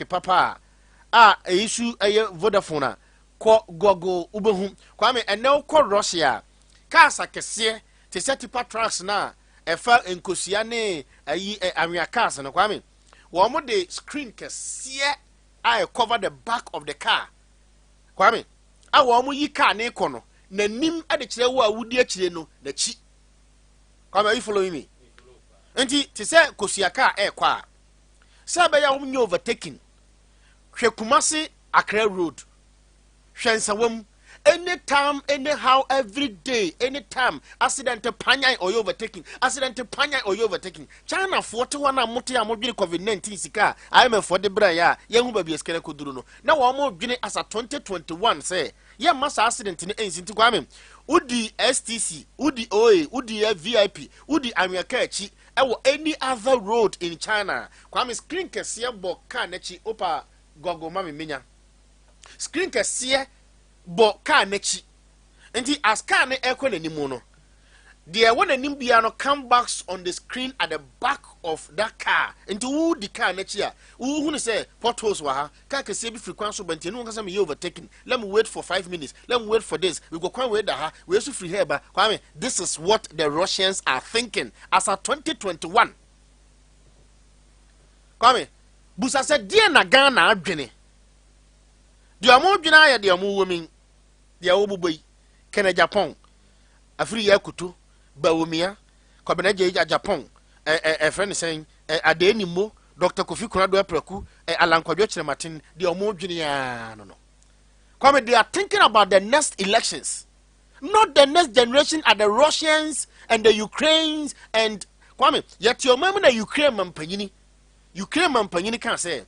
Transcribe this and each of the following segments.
network papa issue Vodafone ko Google ubehu kwame ene ko Russia cars akese te set tipa trucks na efa enkosia ne ayi anwia cars no kwame wo mo de screen kese cover the back of the car kwame wo mo yi car ne kono na nim ade kire wo awudi akire no na chi kwame are you following me enti te se kosia car kwa se be ya wo nyo overtaking hwe Kumasi Accra road hwensawam anytime anyhow every day anytime accident panyan or overtaking China 41 na mote ya modwene COVID-19 sika IMF for the bra ya yehu ba bi eskere koduru no na wo mo dwene as a 2021 say ye massa accident ni ensinti kwame udi STC udi OA udi VIP udi America achi ewo any other road in China kwame screen kese bo car na chi opa gogo mami menya screen kese bo car nechi enti as car ne ekwo nanimu no the one anim bia no come back on the screen at the back of that car enti who the car nechi a who hu say potholes wa ha car kese bi frequency so benti no nkasa me overtaking let me wait for 5 minutes let me wait for this we go kwan wait da ha we so free here ba kwame this is what the Russians are thinking as a 2021 kwame busa se die na Ghana adwene the amu dwena ya the amu women the obuboy kena Japan afiri ya kutu bawumia kobena je Japan friend saying ade nimo Dr. Kofi Konado apraku alankwadwo kirematin the amu dwene ya no come they are thinking about the next elections not the next generation are the Russians and the Ukrainians and kwame yet your mama na Ukraine mampanyini can say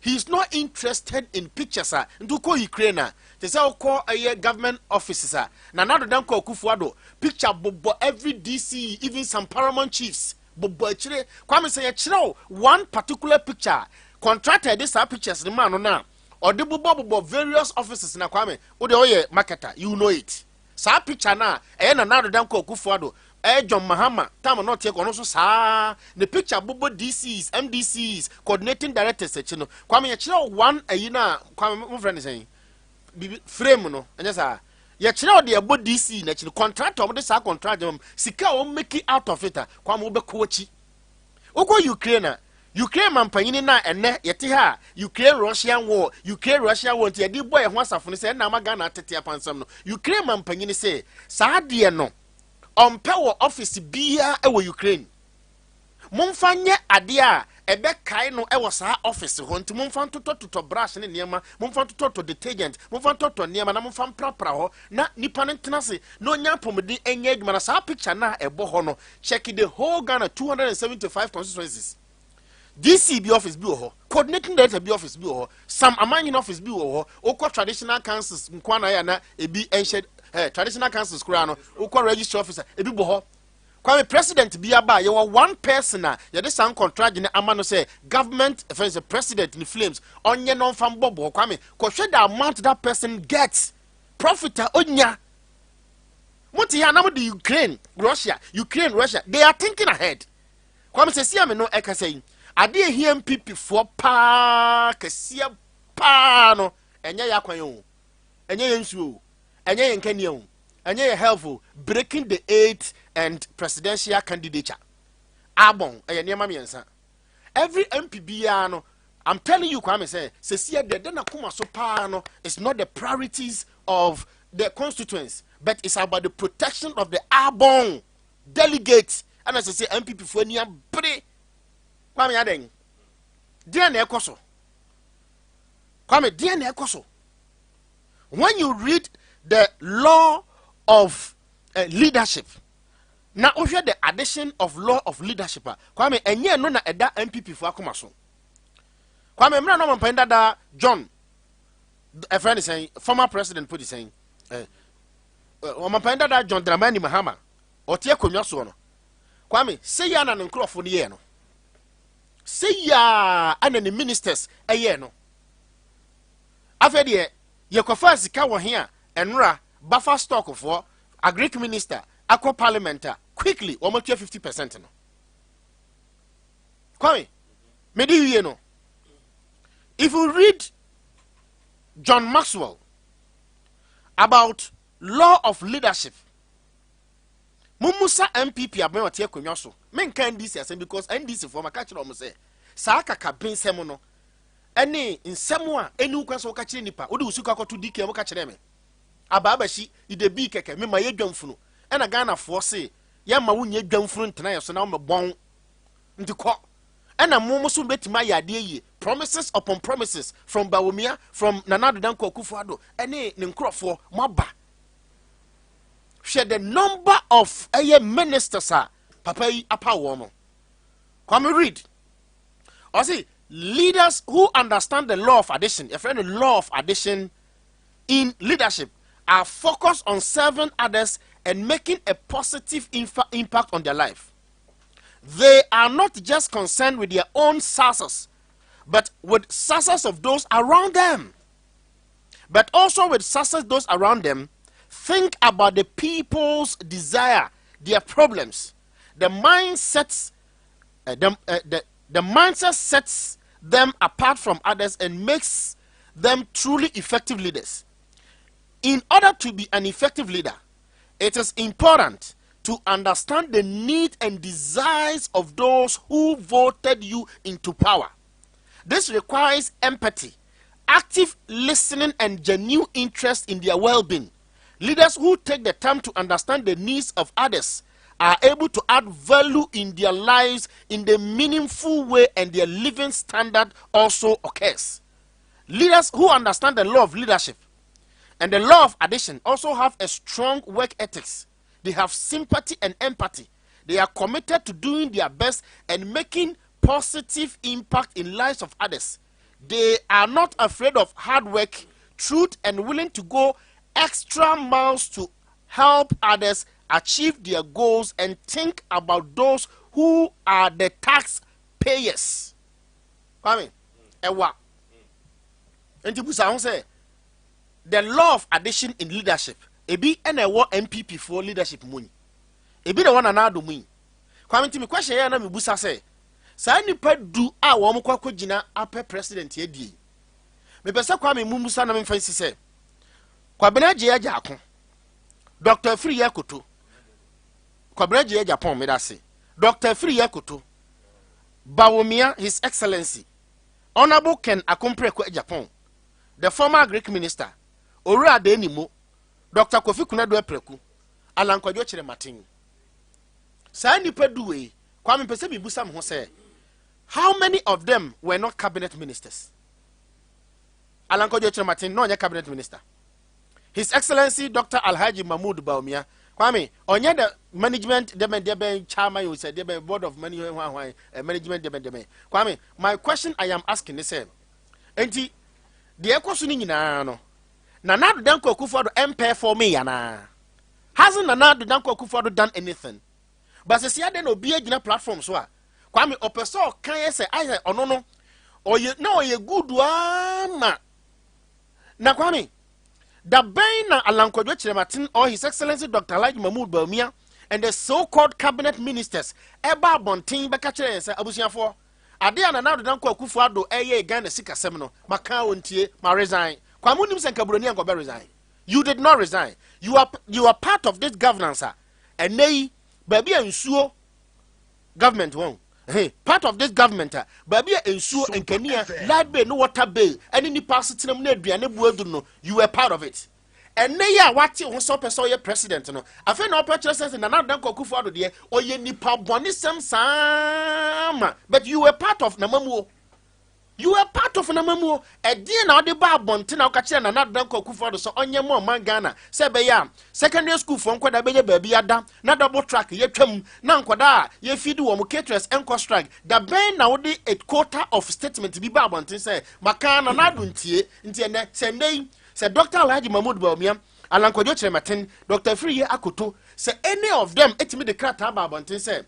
he's not interested in pictures ndu ko Ukraine they say call a government offices na nado dan ko Kufuado picture bobo every DC even some paramount chiefs bobo chire kwame say chire one particular picture contracted this pictures ni man no na or the bobo various offices na kwame wo de oye marketer you know it sa picture na na nado dan ko Kufuado John Mahama, time not take on also sa the picture bobo DCs, MDCs, coordinating directors, Kwame Yachino one a yina, Kwame friend is saying, frame no, and yes, Yachino the abo DC, natural contract of this contract, Sika will make it out of it, Kwame Bekochi. Oko Ukraine man panyini na ene yetiha Ukraine Russian war want ya di boy ho asafo say na magana tete apansam no Ukraine man panyini say sa de no on power office bia e wo Ukraine momfa nye ade a ebe kai no e wo sa office ho nti momfa toto brush ne niema momfa toto detergent momfa toto niema na momfa prapra ho na nipa ne ntenase no nya pomodi enye adwuma na sa picture na ebo ho no check the whole Ghana 275 constituencies DCB office bi ho coordinating director bi office bi ho some amanyin office bi ho okwa traditional councils nkwana ya na ebi enhed traditional councils kura no ukwa registry officer ebi bo ho kwame president bi aba ye one person na ye de san contract ne ama no say government offense president in flames onye no fam bobo kwame ko hwe the amount that person gets profit onya muti ya na mo the Ukraine Russia they are thinking ahead kwame se sia me no ekasai ade ehia MPP for pa kasia pa no enye ya kwan o enye yensu enye yenkani o enye helpful breaking the 8th and presidential candidature abon eye niam miensa every MPB no I'm telling you Kwame say sia de na kuma so pa no it's not the priorities of the constituents but it's about the protection of the abon delegates and as I say MPP for ni abre Kwame aden dia na ekoso Kwame dia na ekoso when you read the law of leadership na ohwe the addition of law of leadership Kwame enye no na eda MPP for akoma so Kwame mra no mpenda da John a friend is saying former president put is saying mpenda da John Dramani Mahama otie konwa so no Kwame say ya na nkrofo ne ye no say ya ana ne ministers eye no afede ye kofa sika wo he a enra buffer stock for a Greek minister akwa parliament quickly almost 50% no Kwame me di wie no If you read John Maxwell about law of leadership, Mumusa MPP abewote akonwa so. Men kan this asem because NDC for maka kire omo say saa kaka ben sem no ene nsem a eni ukwa so ka kire nipa wo de usuka akoto dike mo ka kire me ababashi ide bi keke me ma yedwamfunu ena Ghana for say ya ma wo nya dwamfunu ntena ye so na wo bon ndiko ena mumu so betima ya de yi promises upon promises from Bawumia, from Nana Addo Dankwa Akufo-Addo ene ne nkrofo maba. Share the number of ministers papa yi apa wo mo. Come read. Or see, leaders who understand the law of addition, a friend, the law of addition in leadership are focused on serving others and making a positive impact on their life. They are not just concerned with their own success, but with success of those around them. But also with success of those around them, think about the people's desire, their problems. The mindset sets them apart from others and makes them truly effective leaders. In order to be an effective leader, it is important to understand the need and desires of those who voted you into power. This requires empathy, active listening, and genuine interest in their well-being. Leaders who take the time to understand the needs of others are able to add value in their lives in the meaningful way, and their living standard also occurs. Leaders who understand the law of leadership and the law of addition also have a strong work ethics. They have sympathy and empathy. They are committed to doing their best and making positive impact in lives of others. They are not afraid of hard work, truth, and willing to go extra miles to help others achieve their goals and think about those who are the taxpayers. Kwame, ewa. Enti busa hon say the law of addition in leadership. Ebi ene wo MPP for leadership money. Ebi the one anado money. Kwame nti me question ya na me busa say sa nipa du a wo mo kwakọ gina ape president ye die. Me pese Kwame mumusa na me fancy say Kwabena je ya ako. Dr. Free Yakoto. Kwabena je ya Japan me da say. Dr. Free Yakoto. Bawumia, His Excellency Honorable Ken Akompreko Japan. The former Greek minister. Ori Adenimo. Dr. Kofi Kunadu Epreku, Alankwadwo Chere Matin. Sa nipa duwe, Kwame pese bi busa mo say, how many of them were not cabinet ministers? Alankwadwo Chere Matin no nya cabinet minister. His Excellency Dr. Alhaji Mahmoud Bawumia, Kwame, onye the management deben chairman you said deben board of management deben. Kwame, my question I am asking is enti de ekoso ni nyina no Nana Addo Dankwa Akufo-Addo empire for me yana. Hasn't Nana Addo Dankwa Akufo-Addo done anything? But se sia den obi agina platform so a Kwame opeso kan ye se aye ono no oye na oye good ma na Kwame the bain na Alankwadwo Chere Matin or His Excellency Dr. Alhaji Mahmoud Bawumia and the so-called cabinet ministers eba bontin beka kire se abusiafo Adea Nana Addo Dankwa Akufo-Addo eye Ghana sikasem no maka wontie ma resign. You did not resign. You are part of this governance, and nay, baby ensure government won. Hey, part of this government, baby ensure and Kenya light bay no water bay, and any pass no. You were part of it. And nay, what you so person your president no. I feel no purchase and another Dankwa Akufo-Addo there, or ye nipa bonism sam. But you were part of Namamu. You are part of Namamu. A dear now the bar bontina catcher and not Dankwa Akufo-Addo so on your mom man Ghana. Sebeya, secondary school from Kwada baby adam, not double track, ye chum, Nankwada, ye feed you caterers and cost strike. The ben now the a quarter of statement to be barbontin say, Makana Naduntie, Intiane, Sunday, said Dr. Alhaji Mahmoud Bawumia, Alankwadwo Chere Matin, Dr. Free Yakoto, say any of them, et me the crat barbontin say.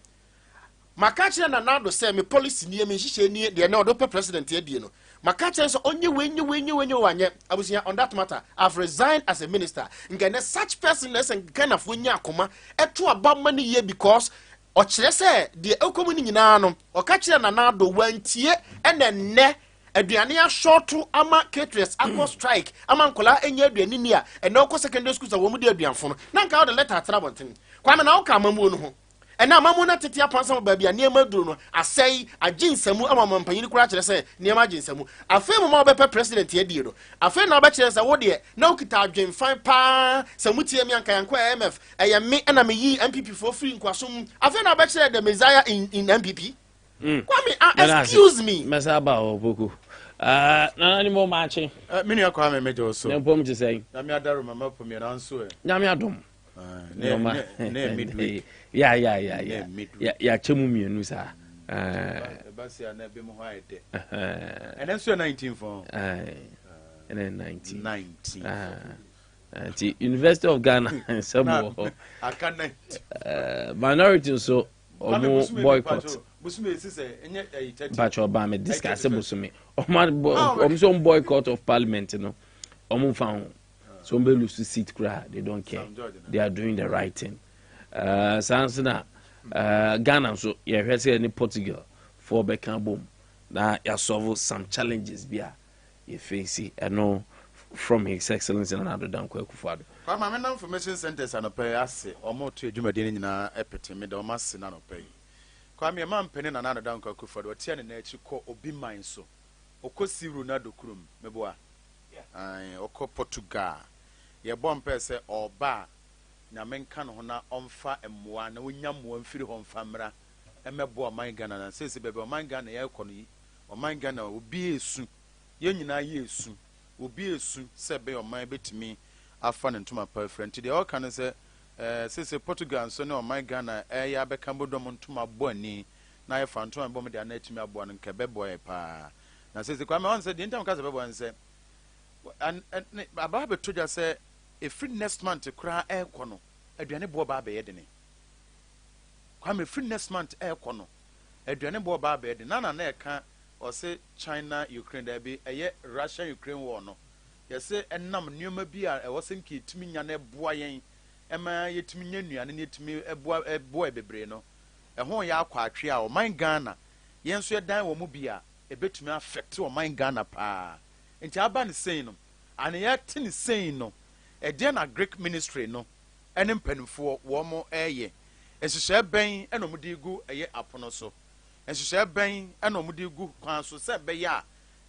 Makachi na Nado say me policy near me she near the no president here no. Makachi so only when you wanye. I was here on that matter. I've resigned as a minister. Ngene such person less and kind of when yakoma eto about money year because or say the okomuni nyina no or catch na Nado wantie and then ne aduane a short ama caterers akọ strike ama nkola enye aduane ni a ene okọ secondary school so wo mu de aduanfo no na nka wo de letter atra bonten kwa me na wo ka amamu no ho ene amamu na tete apansa ba bia niam aduro no asai aginsamu ama mampanyini kura kire se niam aginsamu afa mu ma obepe president ye die no afa na obe kire se wo de na okita adwenfan pa samutie mi anka yanko MF eye me na me yi MPP for free nkwasom afa na obe kire the messiah in MPP Kwame, excuse me. Masaba Obuku. Na ni mo machi. Mini akwa me mejo so. Na pom say. Na me adaru mama pom ya nanso e. Na me adom. Ne midweek. Ya chemu mienu sa. Basia na be mo ho ayede. And so 19 for. And then 19. The University of Ghana some I can't. Minority so omo boycott. Busume say enye Batch Obama discuss busume. Omo so boycott of parliament no. Omo found so mbe lose seat cry, they don't care. They are doing the right thing. Sans na Ghana so ye hwe say any Portugal for bekan bom. Na ya solve some challenges bia you face no from His Excellency Nana Dankwa Akufo-Addo. Kwa ma me information centers anope ase omo to adwumade ni nyina epete me de omo ase na anope. Kwa me ma mpene na Nana Dankwa Akufo-Addo otia ne na achi ko obi man so. Okosi Ronaldo kurum meboa. Oko Portugal. Ye bom pese oba na menka no na omfa emmoa na wonya mmoa mfiri ho mfamra emebo man Ghana na sese bebe man Ghana ye kono yi. Man Ghana obi esu. Ye nyina ye esu. Obi esu sebe oman betimi afa ne ntoma pa front de o kan se sese Portugal so ne oman Ghana ya beka bodom ntoma boni na ye fa ntoma bom de na etimi abo no nke bebo e pa na sese kwa me won se de ntam ka se bebo nse aba be toja se e free next month kura e kono aduane bo ba be ye de ne kwa me free next month e kono aduane bo ba be ye de na e ka or say China Ukraine there be a Russia Ukraine war no ye say enam nneoma bi a e wosen ki timi nya na boa yen ema yetimi nya nuane ne yetimi boa bebre no e ho ya akwa atwe a o man Ghana yen so dan wo mu bi a e betumi affect o man Ghana pa enti aba ne sein no ane ya tini sein no e de na Greek ministry no ene mpanimfo wo mo eye ehihye ben eno mu digu eye apono so ehihye ben eno mu digu kwan so se be ya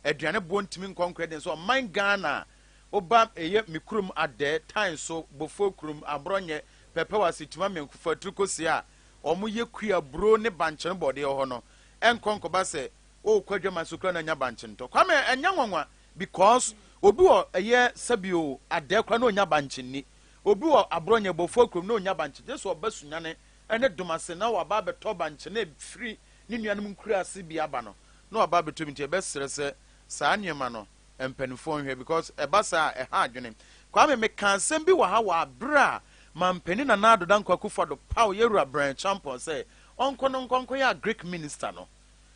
aduane bo ntimi nkonkre den so man Ghana oba eye mikrum ade time so bofo krum abronye pepe wasitima menkufa trukosi a omo ye kua bro ne banche bode ho no enkonko ba se o kwadwama sukra na nya banche nto kwame enya nwanwa because obi wo eye sabio ade kwa na onya banche ni obi wo abronye bofo krum na onya banche jeso obasunyane ene domase na wa ba beto banche na free ni nuanum nkura ase bi aba no na wa ba beto mi tie besere se saa nyema no empanifo nhwe because ebasa e ha adwene kwa me kan sem bi wa ha wa bra mampeni na Nana Dankwa Akufo-Addo paw yewura brand champion say onkonko ya Greek minister no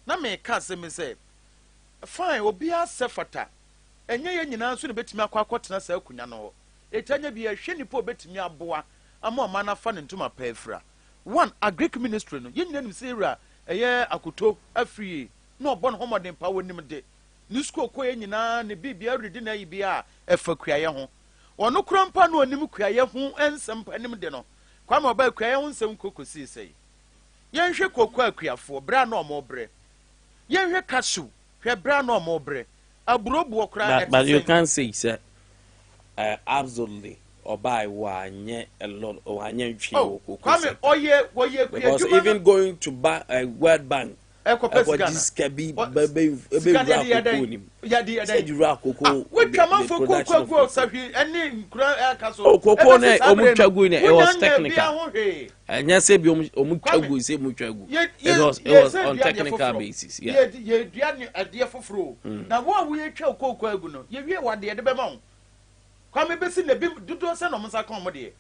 na me ka sem say fine obi asefata enye ye nyina so ne betimi akwa sa akunya no etanya bi ahwe nipo betimi aboa ama o na fa ne ntoma pa afra one a Greek ministry no ye nyina nim say ewura eye akoto afri no obon homoden pa wonim de ni school ko ye nyina ne bibia redi na yibia efa kuaye ho ono krampa no onim kuaye ho ensem panim de no kwama oba kuaye ho nsem kokosi sei yenhwe kokko akuafo bra na omo bre yenhwe kashu hwe bra na omo bre aburobu okra but you can say absolutely oba wa nye a lot o anye ntwi kokko kwame oye because even going to World Bank Diskabi we come out for Coco Safi and Coco it was technical. And yes, Omuchagu say Muchagu. It was on technical basis. Yeah, a dear for fro. Now, what we tell Coco, you hear what the Bemon. Come be seen the big do send on Massa comedy.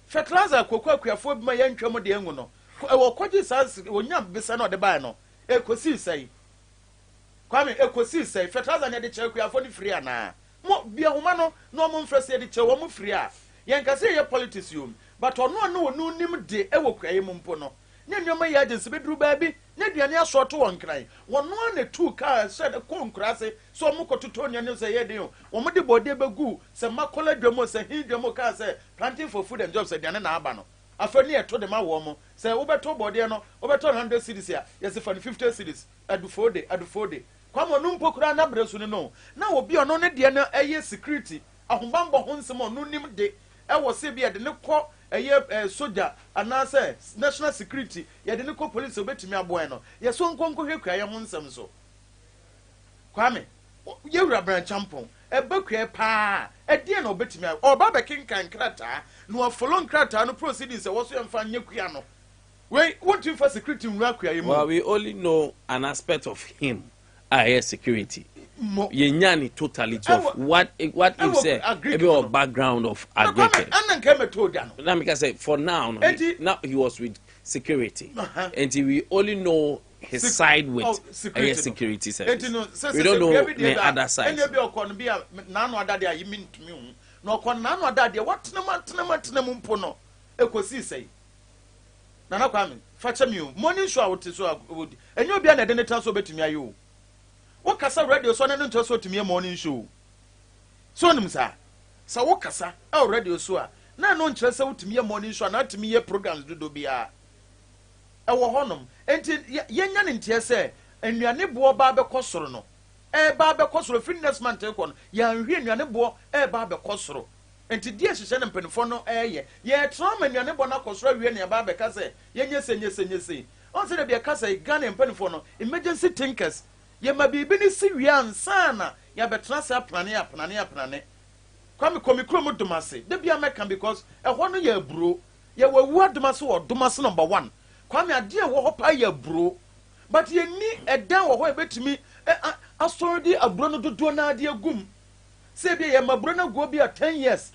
Fertilizer Coco for my young Chomodiano. What is us when you be sent on the bano? Ecosi say. Kwame Ecosi say, Fertilizer and the check we are for the free na. Mo be a woman, no more first the chewomu free. Yanka say your politicium, but on no nim de ewo kwa mumpono. nya nyoma ya agency bedru baabi nya duane aso to won kran won no na two car said ko nkra se so mo kototo nya ne se ye den wo mo de bode begu se makola dwamo se hin dwamo ka se planting for food and jobs se duane na aba no afani eto de ma wo mo se wo beto bode no wo beto 100 cities ya yes for 50 cities adufode kwamo no mpokura na bresu no na obi ono ne de na eye security ahombambo ho nsem ono nim de e wo se bia de ne kɔ eye soldier anase national security ye de ne kɔ police obetimi aboe no ye so nkonko hwekua ye ho nsem so kwame ye wura bran champon e bakua pa e de na obetimi oba bekinkan krata no follow krata no proceedings e wo so yemfa nyekua no we want you for security nwura kua ye mu. Well, we only know an aspect of him air security. Yenyani totality of what you say about background of agreement. Now because say for now now he was with security and we only know his side with security service. We don't know the other side. Nana Kwame, facha mi morning show wote so would enyo bia na de ne transfer betumi ayo wo kasa radio so na nto so tumi morning show so nim sa wo kasa e radio so a na no nkyerɛ sɛ wotumi morning show na tumi ye programs dodo bia e wo honom enti yenya ne ntie sɛ enuane bo ba be kɔsoro no e ba be kɔsoro fitness man te kɔ no ya nhwe enuane bo e ba be kɔsoro enti die hyehyɛ ne mpanifo no ɛyɛ yɛ trauma nnuane bɔ na kɔsoro awie ne ba bɛka sɛ yɛnyɛ sɛ on sɛ de bia ka sɛ Ghana mpanifo no emergency thinkers yɛ ma biribi ne si wie ansana ya bɛtena sɛ apnane kwame komikro mu domase de bia mɛka because ɛhɔ no yɛ aburo yɛ wawu adomase wɔ domase number 1 kwame ade a wɔ hɔ pa yɛ aburo but yɛni ɛdan wɔ hɔ ebetumi asɔre de aburo no dodoɔ na ade agum sɛ bia yɛ maburo na go bia 10 years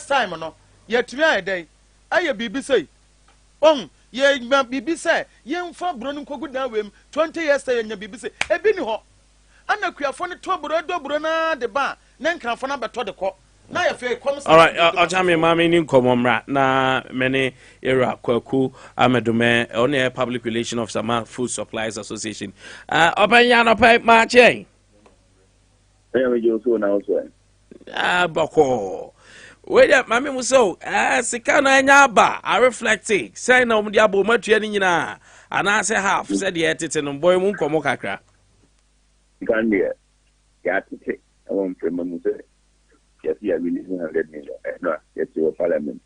time no yɛ tumi ayɛ dɛn ayɛ biribi sɛ yɛ ma biribi sɛ yɛmfa buro no nkogu dan wem 20 years time yɛnya biribi sɛ ebi ni hɔ ana kuafo no to buro na de ba na nkrafo na bɛtɔ de kɔ na yɛ fɛ kɔm. All right, Ochami mama ni nkomomra na many era kwaku amedume on public relation of Sama Food Suppliers Association. Openya no pay ma chen. We just so now so. Bako. Wait up, mami muso. Sika na enya ba. I reflect it. Say na umdi abo matua ni nyina. Ana say half. Say the etete no boy mu nkomo kakra. Gambia. Ya tete. I want to remember. Yes, we are releasing 100 million. No, yes, your parliament.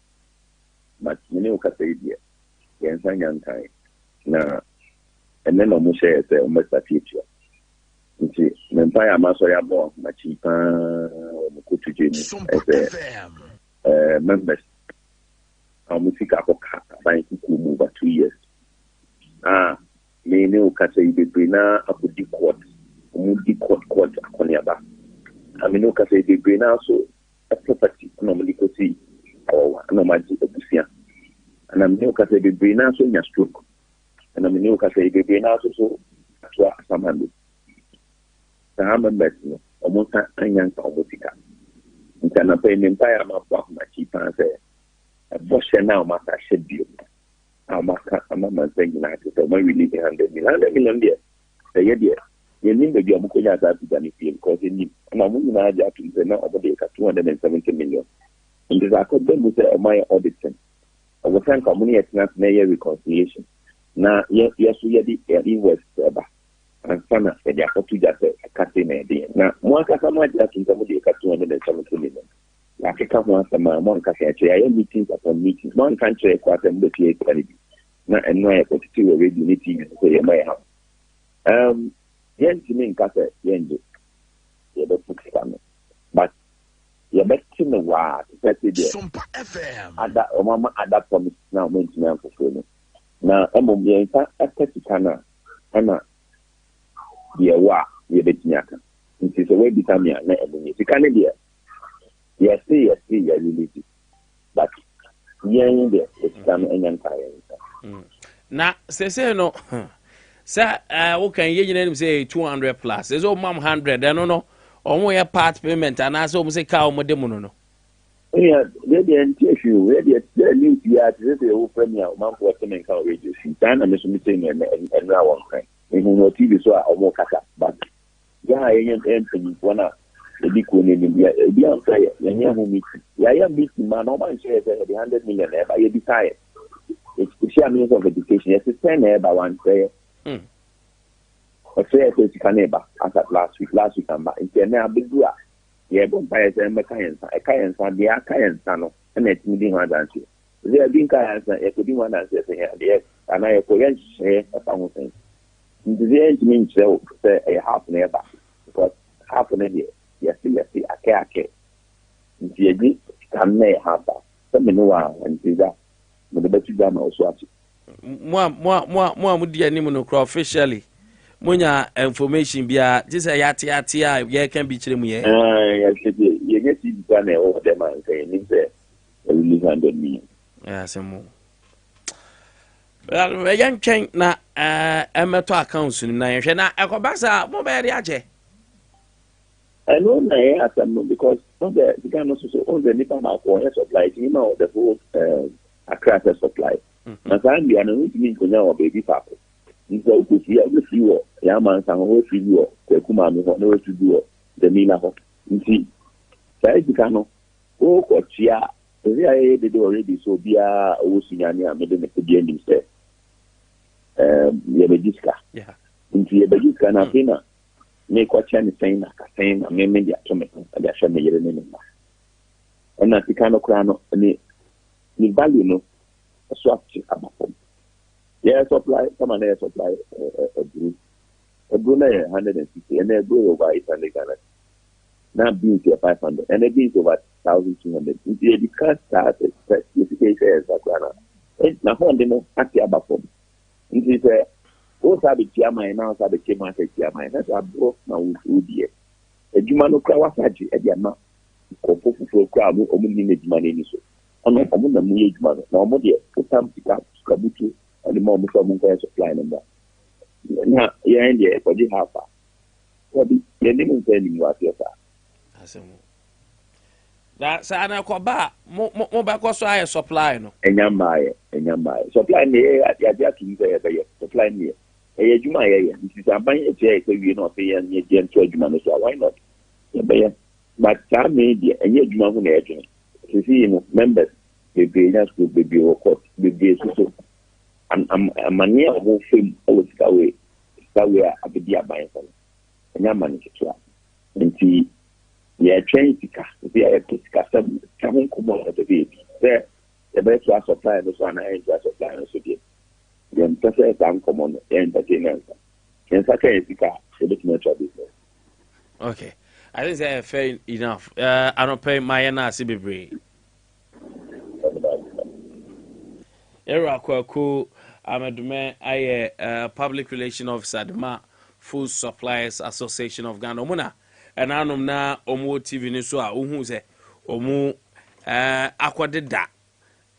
But many of us say here. Yes, I'm young time. Na. And then almost say almost a future. Nti empire amaso ya bo machipa omukutu jeni members amusika akoka by kumu over 2 years me ne ukase ibe na akudi court umudi court akoniaba amino ukase ibe na so a property normally ko si or no maji obusia ana me ukase ibe na so nya stroke ana me ukase ibe na so to asamando members no almost anyanka omotika ntana pe ne empire ma kwa machipa se boshe na o maka shedio amaka amama zengi na to mo really 100 million there ye there ye nimbe bi amuko ya za bi dani fi because ni na mu na aja to se na obode ka 270 million ndi za ko dem se my auditing I was saying community na reconciliation na yes we the west ba sana ya kotu jase kati na edi na mwaka kama jase ntamu de katu 170 million la keka mwaka ma mwaka ya meetings upon meetings man kan chere kwa tembe tie kwani na eno ya kotu we ready meeting so ye mai ha yenti min kase yende ye do fukana but ye betti no wa tete de Sompa FM ada o mama ada promise na maintenance for na emo ye nta atetikana ana ye wa ye betinyaka nti so we bitamia na ebunye sikane dia yes ya really but yen de sikane enyanka ya na sese no sa wo kan ye nyina nim say 200 plus is o mam 100 no omo ye part payment and aso mo say ka o mo de mo no Yeah, they issue where the new theatre is a premier man for a man called radio. Dan and Miss Meeting and now one kind. And who know TV so are more cat, but yeah, I am entering one of the big one in India. Be on fire, and yeah, who meets. Yeah, I am meeting man. No man says the 100 million by a desire. It's the share means of education. Yes, it's 10 by one prayer. A fair to Caneba as at last week, I'm back. It's now big. Yeah, but by a mechanic, a client, the Akayan Sano, and it's meeting one answer. They are being clients, and could be one answer, yes, and I could say a thousand. In the end, means so, say a half an hour back, because half an hour, yes, Akye Abia. In the end, can may have that. Some know and see that, but the better than also. More would the animal officially. Munya information bia just say yati ya can be chile mu ye you get it done over them and say ni say we 100 million semo well we yan chen na emeto accounts ni na hwe na ekobasa mo be re age I know na asem because on the kind of so on the nipa ma ko supply ni ma the whole Accra supply na san bia no ni ko nya o baby papa. So to see every you, Yaman sang over you, Kumami, no to do the Nina. You see, Saidicano, oh, Cochia, they do already so be a Sunyani, made them a good instead. Yabediska. Yeah. Into Yabediska and Athena, make what Chan saying, saying, and maybe the atomic, and they shall make it anymore. And that's the kind of crown, and the value, no, a swap about them. Yeah, supply, come on, air supply a brew. A brew 150, and a brew over 800 Ghana. Now beans are 500, and a beans over 1,200. If you discuss that, specification as a Ghana. Now, one demo, Akye Abia. It is a both have a chairman and now have a chairman, that's a broke now with you. A Jumano Krawasaji, a Yama, for crowd, or money money. On the Muyage mother, no more dear, put some Kabutu. And the moment from the supply number. Now, you're in there for the half. What the name telling what you are. That's an aquaba, more back also I supply no. And Yambai. Supply me at Yaki, supply me. A Juma, this is a buying a chair, so you're not paying your gen 12 months, so why not? But some media and yet Juma on agent. You see, members, the Vienna school, baby, or court, baby, so. I'm a mania of all film always that way I be there buying some and I'm managed to and see yeah train to cast the custom coming come on the baby there the best was supply this one I enjoy supply so the person down come on entertainment and such a car so look much of business. Okay, I think that's fair enough. I don't pay my CBB. Era Kwaku Amadume I public relation officer the Food Suppliers Association of Ghana Omuna and anom na omo TV ni so a ohun se omo akwadeda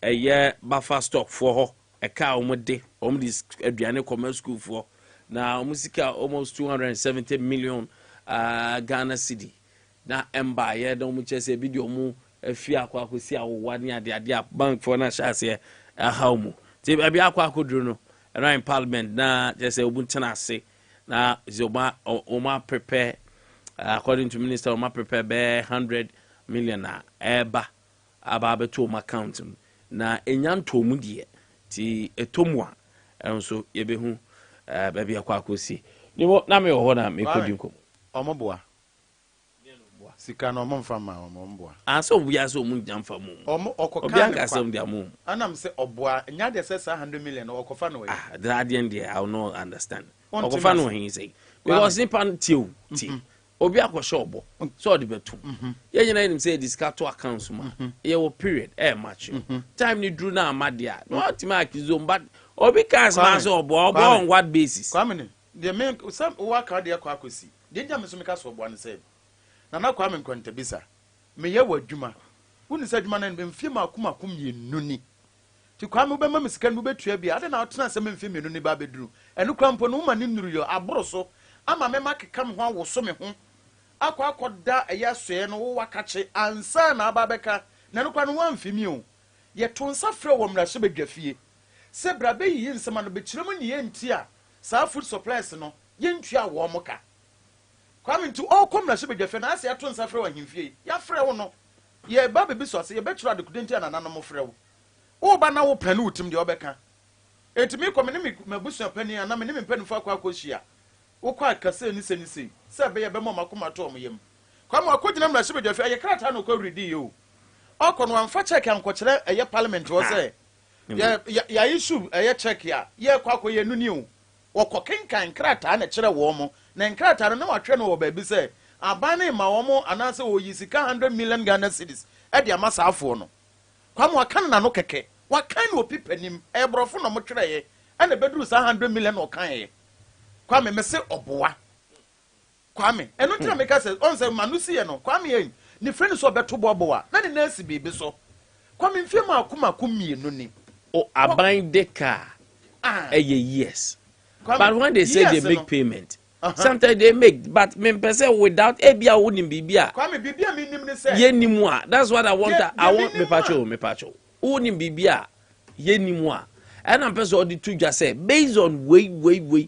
eye buffer stock for ho e ka omo de omo dis aduane commerce school for na omo sika almost 270 million Ghana cedi na emba ye don mu chese bi de omo afi akwakosi awowa ne ade bank for na chase how mu ti abi akwa akoduro no in parliament na just obuntena ase na zoma oma prepare according to minister oma prepare be 100 million na eba aba to my account na enyanto mu de ti etomu a enso yebehu baby akwa akosi ni na me ho na me kodi nkom omoboa sika no omfa ma omboa anso buya so mu jamfa mu okoka obi aka sem dia mu anam se oboa nya de se 100 million okofa no we that the end there I will not understand okofa no he say because in pan tiu ti obi akosho obo so de betu ye nyina nim say discount to accounts ma ye wo period match time ni dru na amadia no ultimate zone but obi cars ma so obo on what basis kwamene the main some work de akwa akosi de nja me so me ka so obo an say na kwame Nkwantabisa me ye wadwuma woni sa dwuma na mfie makomakom ye nuni ti kwame be ma mesika no betua bia ade na otena se mfie me nuni ba beduru eno kwampo no ma ni nuru yo aboro so ama me makeka me ho awoso me ho akwa akoda eya soe no wo wakache ansa na aba beka na no kwa no wan fimi o ye to nsa frɛ wɔ mra so bedwafie se bra be yi nsema no be kyerem ne ye nti a saa food supplies no ye ntua wɔ mo ka kwame nti o kom mra so bedwafie na ase ato nsa frɛ wɔ himfie ya frɛ wo no ye ba be bi so ase ye be kyerɛ adekudenti anana no mo frɛ wo o ba na wo pɛ no utim de obɛka etimi kɔ me ne mabusu pani ana me ne mpanifo akɔ akɔhia wo kɔ akase ni se se be ye be mo makoma to mo yam kwame akɔgyina mra so bedwafie ye krata no kɔ redi yo ɔkɔ no amfa check ankɔkyerɛ ɛyɛ parliament wɔ sɛ ya issue ɛyɛ check ya ye kɔ akɔyɛ nuni o wɔkɔ kenkan krata na kyerɛ wɔ mo na krata no na watwɛ no wɔ baabi sɛ aban ne ma wɔ mo anase wɔ yi sika 100 million Ghana cedis ɛde amasa afo no kwame wakan na no kɛkɛ wakan no opi panim ɛbrɔfo no mo twɛrɛ ye ɛna beduru sa 100 million ɔkan ye kwame me se ɔboa kwame ɛno tira me ka sɛ on sɛ manu si ye no kwame ye ni friend so beto boboa na ne nasi bibi so kwame mfie ma akoma mienu ni o aban deka yes but when they say yes, they make payment sometimes they make but me person without ebia wonim bibia kwame bibia me nim ne say ye nimu a that's what I want me pacho wonim bibia ye nimu a and am person odi to just say based on way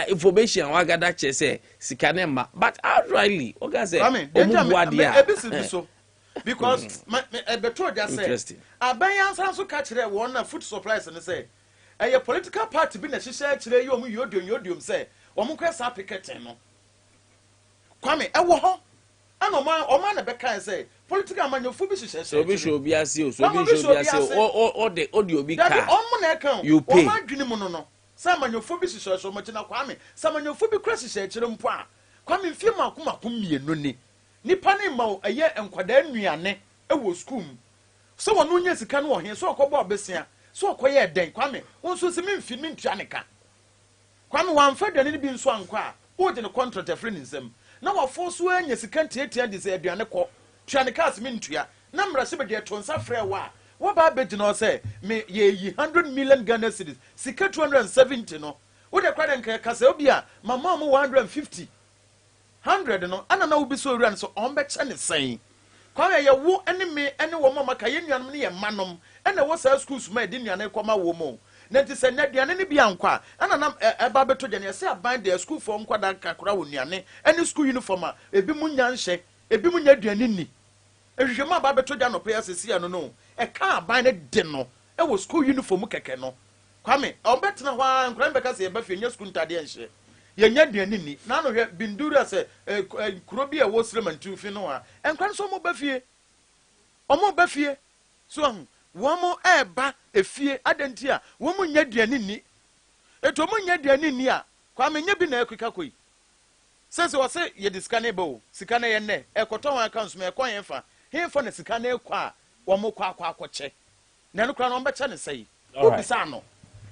information wa gada che say sika ne ma but outrightly oga say omu so because beto just say aban san so ka kire won na food supplies ne say a political party bi na hihye kire yi omu yodium say omu kwesa picketing no kwame ewo ho ana o na be kan say political manyofu bi hihye so bi show bi ase o de obi ka omu na e kan o ma dwene mu no samanyofu bi hihye so mo kina kwame samanyofu bi kra hihye kire mpo a kwame mfie makomakom mienu ni nipa ne ma eye enkwada nnuane ewo school so wono nya sika no ohe so okobo obesia so okoye den kwame wonso se memfi mentua ne ka kwame wamfa dane ne bi nso anko a wo de ne contract afre nsem na wafo so anya sika tietia de se aduane kɔ tua ne ka se mentua na mra se be de to nsa frɛ wa wo ba be gina o se me ye 100 million Ghana cedis sika 270 no wo de kwa den ka se obi a mama mo 150 100 no ana na ubi so ran so on be che ne sen kwa ye wo ene me ene wo mama ka ye nuanom ne ye manom ene wo sa schools ma de nuane kwama wo mo na ti se na duane ne bia nkwa ana na eba beto gya ne se aban de school for nkwada kakora wo nuane ene school uniform a ebi mu nya nhye ebi mu nya duane ni ehwehwe ma ba beto gya no pe asesi ano no e ka aban ne de no e wo school uniform keke no kwame on betena hwa nkran beka se e ba fe nya school ntade nhye yenya duane ni na no hwe bindura se kuro bi e wo sremantu fi no a enkwan so mo bafie omo bafie so wo mo eba efie adenti a wo mo nya duane ni eto mo nya duane ni a kwa me nya bi na ekika koi sese wo se ye diskane bo sika na ye ne ekoto wan accounts me ekon ye fa he fa na sika na ekwa a wo mo kwa akwache na no kra no mbecha ne sei obisa no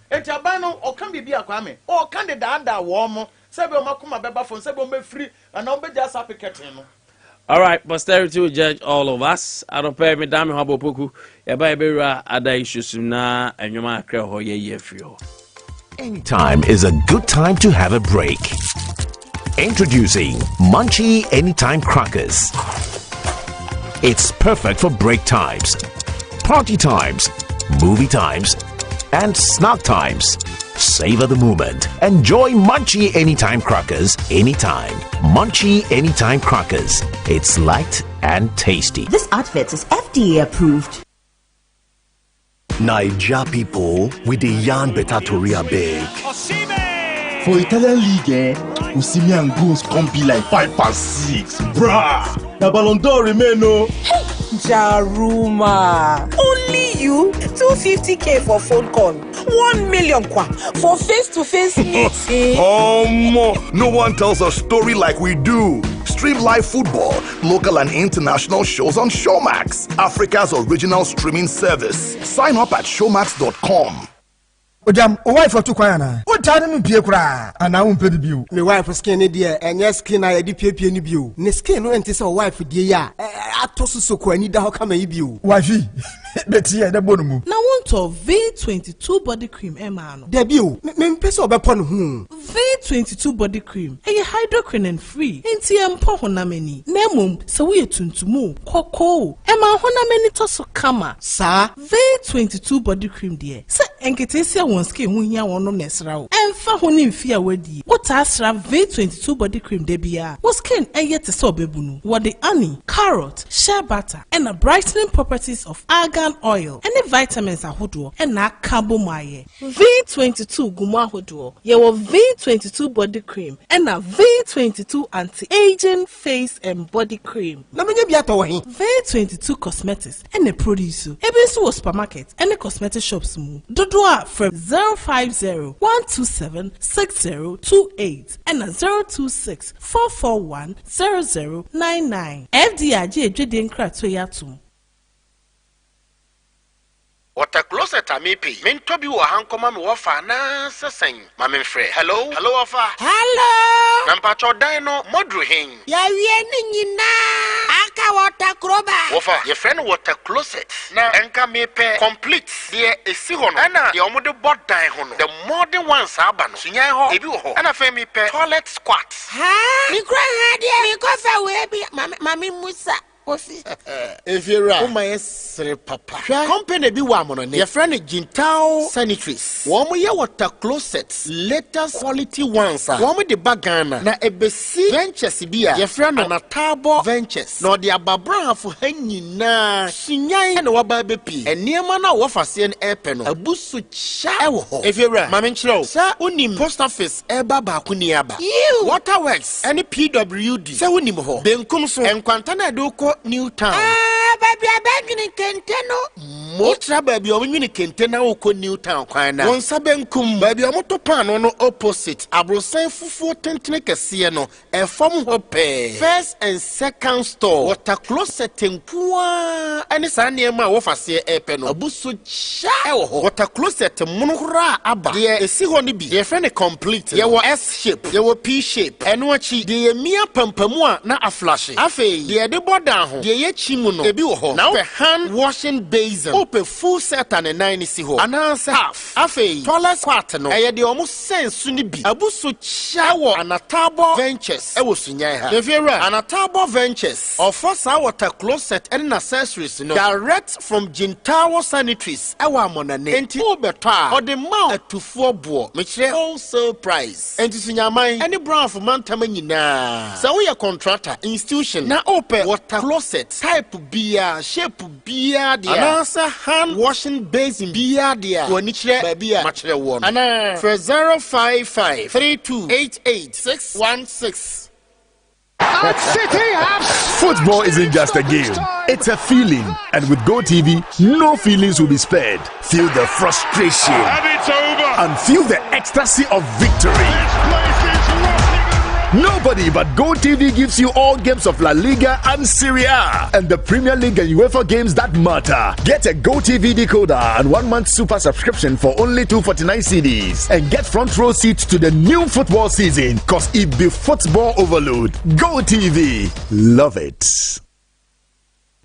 enti aban no o kan bibia kwa me o kan de daada wo mo sebe o makoma beba fon sebe o me free and o be just apiketin no. All right, posterity will judge all of us. I don't pay me damn habo poku. Eba ebera ada issues na enyoma akre ho ye fio. Anytime is a good time to have a break. Introducing Munchie Anytime Crackers. It's perfect for break times, party times, movie times, and snack times. Savor the moment. Enjoy Munchie Anytime Crackers anytime. Munchie Anytime Crackers. It's light and tasty. This advert is FDA approved. Naija people with the yarn better tori abeg. For Italian league, Osimhen and goals can't be like 5 and 6, bruh. The Ballon d'Or remain no. Jaruma, only you 250k for phone call, 1 million kwa for face-to-face meeting. No one tells a story like we do. Stream live football, local and international shows on Showmax, Africa's original streaming service. Sign up at showmax.com. Ojam, o wife for tukwana. O tade no pie kura. Ana wo mpedi biu. Me wife skin ne de enye skin na ye di pie ne biu. Ne skin no enti se o wife die ya. Atoso soko ani da ho kama yi biu. Wife, beti ye de bonu mu. Na won Wotɔ V22 body cream Emano. Debut, Mempeso Bapon whom. V22 body cream. Eye hydroquinone free. Inti empo honameni. Nemum, so we tuntumu. Koko. Emma honameni toso kama. Sa V22 body cream dear. Se enketesia wonske hunya wono nesrao. Emfa honi mfia wedi. Wota asra V22 body cream debia. Woskin eye te so bebunu. Wade honey, carrot, shea butter, and the brightening properties of argan oil. Any vitamins ahodo and na carbomaye. V22 gumo ahodo. Yewo V22 body cream and a V22 anti-aging face and body cream. Na menye biato wahi. V22 cosmetics and a produce. Ebensu was supermarket and the cosmetic shops mu. Dodoa from 050-127-6028 and a 026-441-0099. Adea Akye Abia Nkwantabisa. Water closet amipi. Mintobi wa hankoma mi wafa na sesen. Mami mfre. Hello wafa. Hello. Nampacho dino modru hing. Ya wieni nyina. Aka water kroba. Wafa, ye friend water closet. Na enka mepe complete. Die esi hono. Ana ye omude bod dine hono. The modern ones abano. Sunyai ho. Ebi ho. Ana fe mi pe toilet squat. Ha? Mikro hadia. Mikofa webi. Mami Musa. If you're right, my papa. Company be one your friend Jintao Sanitaries. One year water closets, latest quality ones. One with the bagana. Na ebesi ventures bia. Your friend on a tabo ventures. No the ababra for hanging na. Shinyai and wababepi. And near mana wafa sien epeno. A busu cha. If you're right, Maminchlo. Sa unim post office eba bakuniaba. You Waterworks. Any PWD. Sa unim ho. Benkumso. Nkwantabisa doko New Town. Baby, I beg you, Kenteno. Motra baby, I'm in Kentena oko New Town. Kwana. Onsa benkum baby, I'm motopano no opposite. Abrosan fufu tentene sieno. A form hope. First and second store. Water closet tenkua. Ani sanye ma wofa se epeno. Abusu cha. Water closet monokura aba. Ye esi honi bi. Ye friend complete. Ye wo S shape. Ye wo P shape. Enwachi. Ye mia pampamua na a flash. Afe. Ye de boda ho. Ye chimuno. Ebi wo ho. Now hand washing basin. Open full set and a 9 si ho. Anansa half. Afe. Toilet squat no. Eye de omo sense ni bi. Abusu cha wo Anatabo Ventures. Ewo sunyai ha. Yefira Anatabo Ventures. Offer sa water closet and accessories no. Direct from Jintao Sanitaries. Ewa monane. Enti obetwa. Or the mount at 2-4 bo. Mechire wholesale price. Enti sunyamai. Any brown for mantama nyina. Sa we a contractor institution. Na open water closet. Type beer, shape beer dia. Anasa hand washing basin beer dia. Wanichire babia machire won. Ana for 055-3288-616. City Football isn't just a game, it's a feeling. And with GoTV, no feelings will be spared. Feel the frustration. And it's over. And feel the ecstasy of victory. Nobody but GoTV gives you all games of La Liga and Serie A and the Premier League and UEFA games that matter. Get a GoTV decoder and 1 month super subscription for only 249 cedis and get front row seats to the new football season, cause it be football overload. GoTV, love it.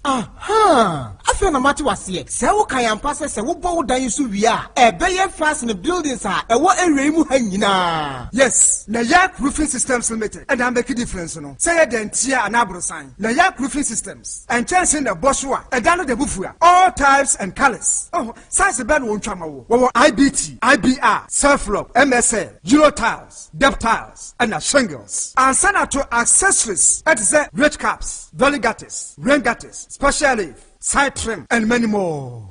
Aha! After na mati wasiye. Se wo kan yampa se wo bo dan yusu wiya. Ebeye fast in the buildings a ewo area mu ha nyina. Yes, na Yak Roofing Systems Limited. And I make a difference no. Say den tia anabro sign. Na Yak Roofing Systems. And chance in the boshua. E dano de bufua. All types and colors. Oh, size ben won twama wo. Wo IBT, IBR, self-lock, MSL, Euro tiles, depth tiles, and shingles. And send out to accessories. That is red caps, dolly gutters, rain gutters, special leaf, side trim, and many more.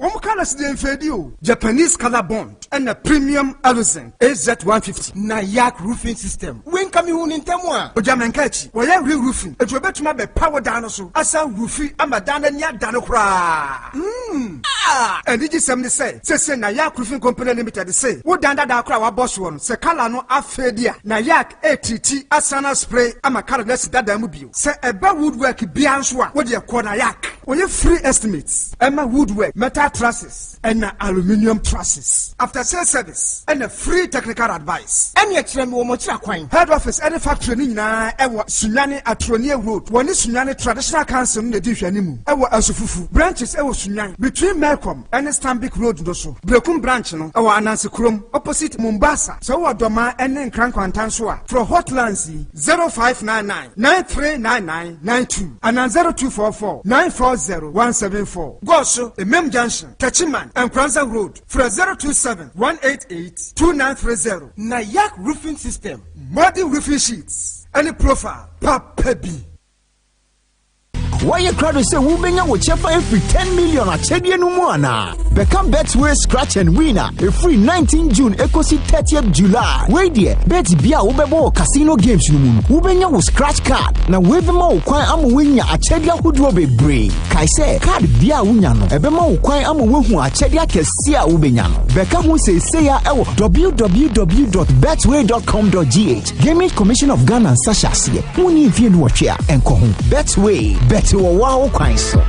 Japanese color bond and a premium Aluzen AZ150 na Yak Roofing System. When coming on in Temwa, Ojamenkachi, or Yak Roofing, it will bet to be power down so as a roofing Amadana Yak Danokra. And did you say, say na Yak Roofing Company Limited say, what danda da crowd boss one, se Kalano Afedia, na Yak ATT Asana spray, Amakara less that mobile. Say a bad woodwork Bianswa, what you call a Yak. We have free estimates. Emma woodwork, metal trusses, and aluminium trusses. After sales service, and a free technical advice. Any extreme womochira coin. Head office, any factory na ewa Sunyani Atronia Road. One is Sunyani Traditional Council in the Dishanimu. Ewa Asufufu. Branches ewa Sunyani. Between Malcolm and Stambik Road doso. Brekum branch no. Ewa Anansi Krum. Opposite Mombasa. So wa doma and Nkwantabisa. For hotlands 0599 939992 and 0244 940 174. Goso, a Mem Junction, Tachiman, and Kranza Road. For 027 188 2930. Nayak Roofing System. Modern roofing sheets. Any profile. Papebi. Why you crowd say Wubenya will check for every 10 million at Chedian Umwana? Become Betway Scratch and Winner a free 19 June Ecosi 30th July. Wait there, Bet Bia Ubebo Casino Games Numun. Wubenya will scratch card. Now Webemo Quai Amuwinya at Chedia Hudrobe Bray. Kaise card Bia Unyano. Ebemo Quai Amuwu at Chedia Kesia Ubenyano. Become who say www.betway.com.gh. Gaming Commission of Ghana and Sasha Sia. Muni if you know what ya and Kohun. Betway. To a wow kwanso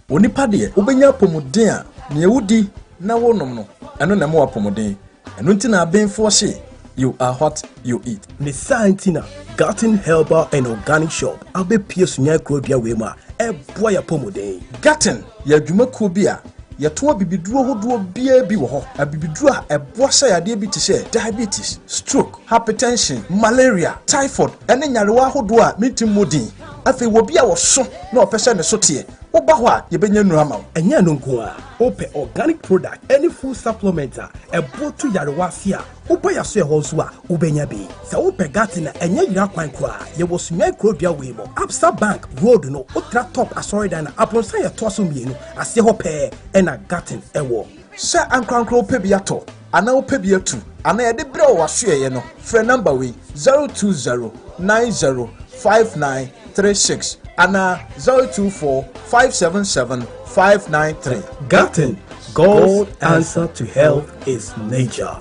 onipa de obenya pomuden a ne ewudi na wonom no eno na mo apomuden eno ntina abenfo hye you are what you eat ne santina Garden Herbal and Organic Shop abe pie sunya krobia we ma e boy apomuden Garden ya dwumakuo bi a yɛto bibiduro hodo bia bi wo ho abibiduro a ɛboa hyɛ yade bi te sɛ diabetes, stroke, hypertension, malaria, typhoid ɛne nyarewa hodo a metimodin afei wo bia wo so na opɛsɛ ne so te wo ba ho a yɛbɛnya nura ma ɛnya no nko a ope organic product any food supplement a ɛbo to yarewa afia wo ba ya so ɛhɔ so a wobɛnya bi sɛ wope gati na ɛnya yira kwan kora yɛwɔ sunya krobia we mo Absa Bank Road no ultra top asoridan na aponsa yɛ to so mienu ase hɔ pɛ ɛna gatin ɛwɔ sɛ ankrankro pɛ bi ato ana wo pɛ bi atu ana yɛde brɛ wo ahwɛyɛ no frɛ number we 020905936 ana 024577593. Garden, God's answer to health is nature.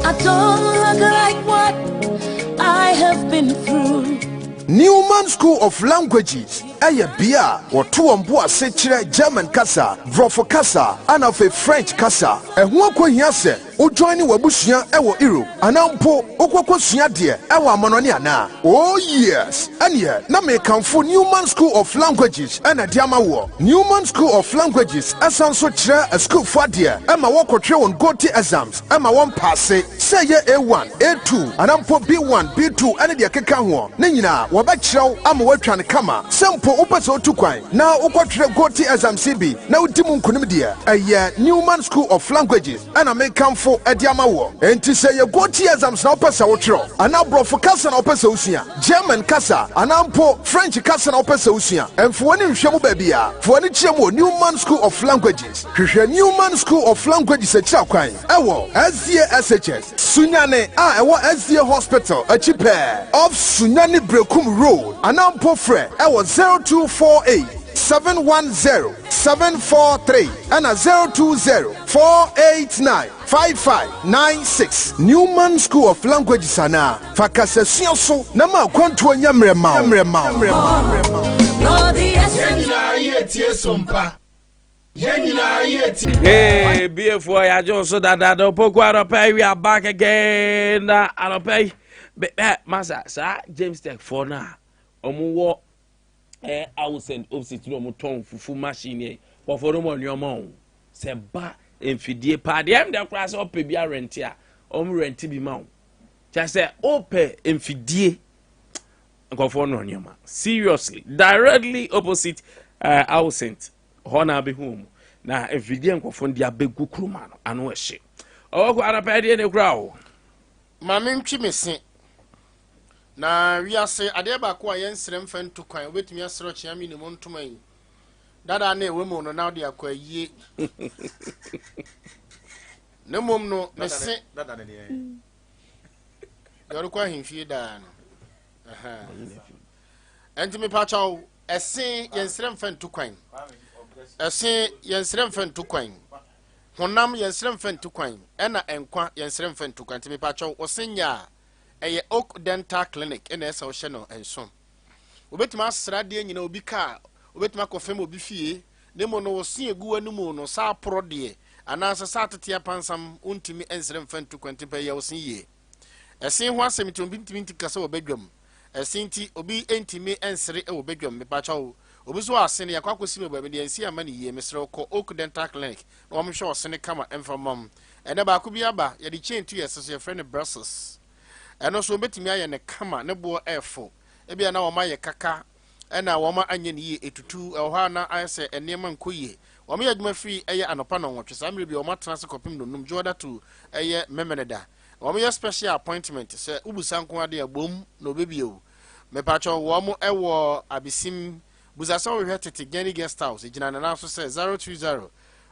I don't look like what I have been through. Newman School of Languages. Aya bia woto ombo ase kire German kasa, Vrofo kasa, ana fe French kasa. Eho akohia se o join wabusua ewo Europe. Anampo okokosua de ewo amonone ana. Oh yes. Anya na me kanfo Newman School of Languages ana diama wo. Newman School of Languages asanso kire a school for de ema wo kotwe won GOTE exams ema won passe. Say ye A1, A2, anampo B1, B2 ane de keka ho. Ne nyina wo ba kirew ama watwa ne kama. Po upase otukwan na ukwotre GOTE exam CB na udimu nkunim de Newman School of Languages ana mekamfo ediama wo enti se ye GOTE exams na upase wotro ana brofo kasa na upase usua German kasa ana mpo French kasa na upase usua emfo woni nhwemu ba bia fo woni chiemu Newman School of Languages hwehwe Newman School of Languages akira kwan ewo SDA Sunyani a ewo SDA Hospital achipe of Sunyani Brekum Road ana mpo fre ewo 0248-710-743 and 020-489-5596. Newman School of Languages ana fakasesio so na ma kwanto nyamrema. Hey, before I just so that we are back again. Master, sir, James Tech for now. Omuwo I will send opposite no ton fufu machine but for no more your mom se ba enfidie pa de am de class up bia rent a rent bi ma just say ope enfidie nkofo no nyoma seriously directly opposite I will send hona be home na enfidie nkofo ndi abegu kruma no ano ehye owako anapa de ne kra o ma mentwi mese na wiase ade ba ko ayen srem fan to kwan obetumi asro chia mi ne montoma yi dada na ewe mu no na de akwa yie ne mom no mese dada ne yoro kwa himfie da no enti me pa chaw ese yensrem fan to kwan ese yensrem fan to kwan honam yensrem fan to kwan ena enkwa yensrem fan to kwan enti me pa chaw osenya eye Oak Dental Clinic ena esa o hye no enso obetima asra de nyina obi ka obetima kofem obi fie nemo no wosi egu anumu no sa pro de anasa sa tetia pansam untimi ensrem fan to kwan tipa ye wosi ye ese ho asem ntimi ntikasa obedwam esinti obi entimi ensre e obedwam me pa chaw obi so asene yakwakosi me babe de ensi amane ye mesre ko Oak Dental Clinic no mo hwe osene kama enfamam ene ba ko bi aba ye de chentu yeso ye friend Brussels eno so betimi aye ne kama ne bo efo ebia na wo ma ye kaka ena wo ma anye ne ye etutu ehwa na ayese enema nkoye wo ma yaduma free eye anopa no nwotwe samre bi wo ma tena se kopim no num joda to eye memeneda wo ma ye special appointment se ubusa nko ade abom no bebiewu me pacho wo mo ewo abisim buzasa wo hwe tete gani guest house ejina na so se 020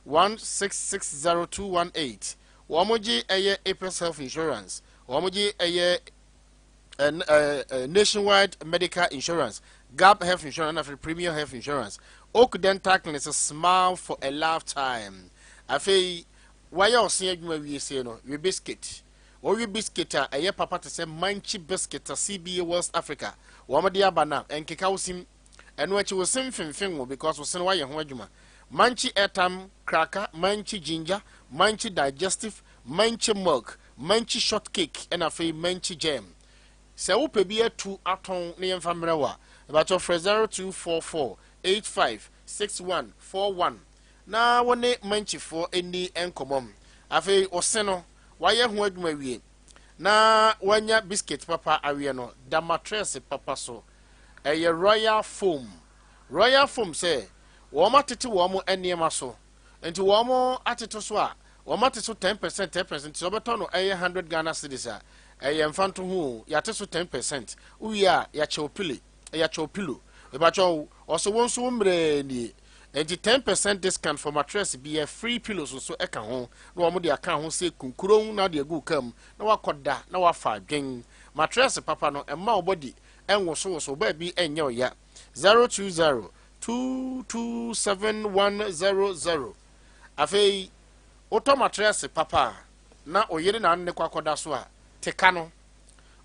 1660218 wo mo gi eye April Health Insurance wo mo gi eye nationwide medical insurance, Gap Health Insurance, and Premier Health Insurance. Oak Dental Clinic is a smile for a lifetime. I feel why you see we say no, we biscuit. Or we biscuit a year papa to say manchi biscuit a CBA West Africa. Wamadia bana and kikausim and what you was something because we send why you home. Manchi airtime cracker, manchi ginger, manchi digestive, manchi milk, manchi shortcake, and a fee manchi jam. Se wo pebia 2 aton ne yemfa mrewa about of 0244856141 na wone manchifo eni enkomom afi oseno waye ho adwuma wie na wanya biscuit papa awie no da mattress papa so eye royal foam say wo matete wo mo eniema so enti wo mo atete so a wo matete so 10% so beto no eye 100 Ghana cedis a mfanto hu yate so 10% uya ya chopili ya chopilo e ba cho oso wonso mre ni enti 10% discount for mattress be a free pillows so eka ho na omo de aka ho se kunkuro na de agu kam na wakoda na wafa dwen mattress papa no emma obody enwo so ba bi enye oya 020 2271100 afei auto mattress papa na oyere na ne kwakoda so a tekano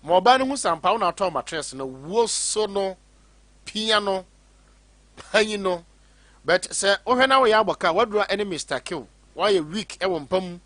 mobile hu sampa na to mattress no woso no piano hanyino but say ohwe na we aboka wadura any Mr. Kill why a week e wompam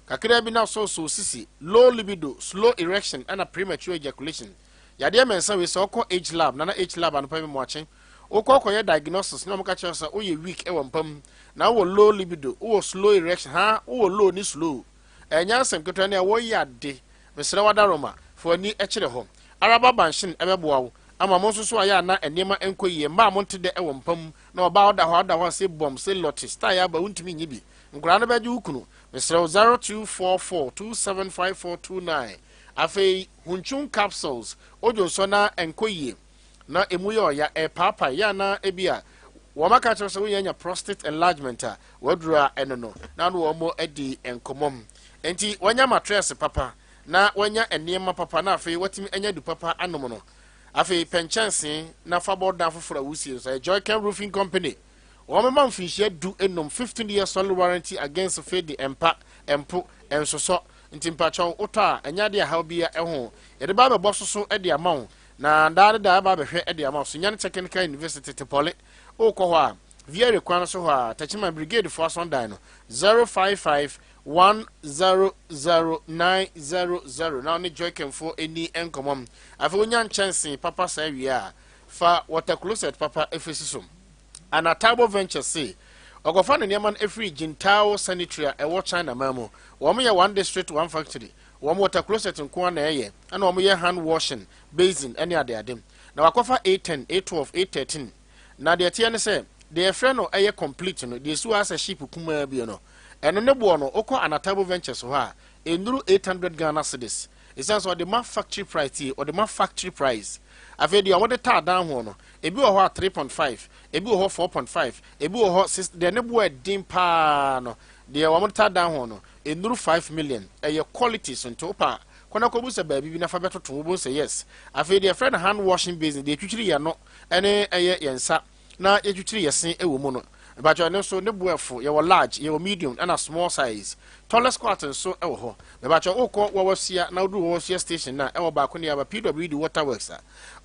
kakra bi na so sisi low libido slow erection and a premature ejaculation yade mensa we say okọ age lab na age lab an pam mo achen okọ ye diagnosis na mo ka che say o ye week e wompam na wo low libido wo slow erection ha wo low ni slow enyansem ketwa na wo yade mesra wadaroma for ni ekire ho araba banshin ebeboa wo ama mo so aya na enema enkoyie ma mo ntede e wompam na oba oda ho se bom se lotus style ya ba untimi nyibi nkura na beje ukunu mesra 0244275429 afei hunchun capsules ojo so na enkoyie na emuye ya e papa ya na ebia wo maka cho so yenya prostate enlargement a wadura enono na no mo edi enkomom enti wanya mattress papa na wanya enema papa na afei watimi enya du papa anom no afei penchanse na faboda fofora wusie so Joy Can Roofing Company wo mema mfinhia du enom 15 years solid warranty against fade empo ensoso ntimpacho uta enya de ha bia eho yede ba be bososo e de amawo na ndade da ba be hwe e de amawo Sunyani Technical University Tepole okọ ho a via rekwan so ho a Tachima Brigade for Sunday no 055100900 now ni Joy Can for any enkomom afa onyan chance papa sa wi a fa water closet papa efesisum ana Tabo Venture say ogofa no neman efri Jintao Sanitary e wo China mamu wo mo ye one district one factory wo mo water closet nko na eye ana wo mo ye hand washing basin any ade adem na wakofa 810 812 813 na de tie ne say de efre no eye complete no de su as a ship kuma bi no eno ne bo no okọ Anatabo Ventures ho a enuru 800 Ghana cedis isan so the ma factory price or the ma factory price afei de omode ta down ho no ebi wo ho 3.5 ebi wo ho 4.5 ebi wo ho 6 de ne bo edin pa no de omode ta down ho no enuru 5 million eye quality so nto pa kwana ko bu se ba bi na fa beto to wo say yes afi de friend hand washing basin de twitwiri ye no ene eye yensa na ye twitwiri yesen e wo mu no ba jo ne so ne boefo ye wo large ye wo medium and a small size tallest quarter so e wo ho be ba jo ukọ wo wasia na odu wo wasia station na e wo ba ko ne aba PWD Waterworks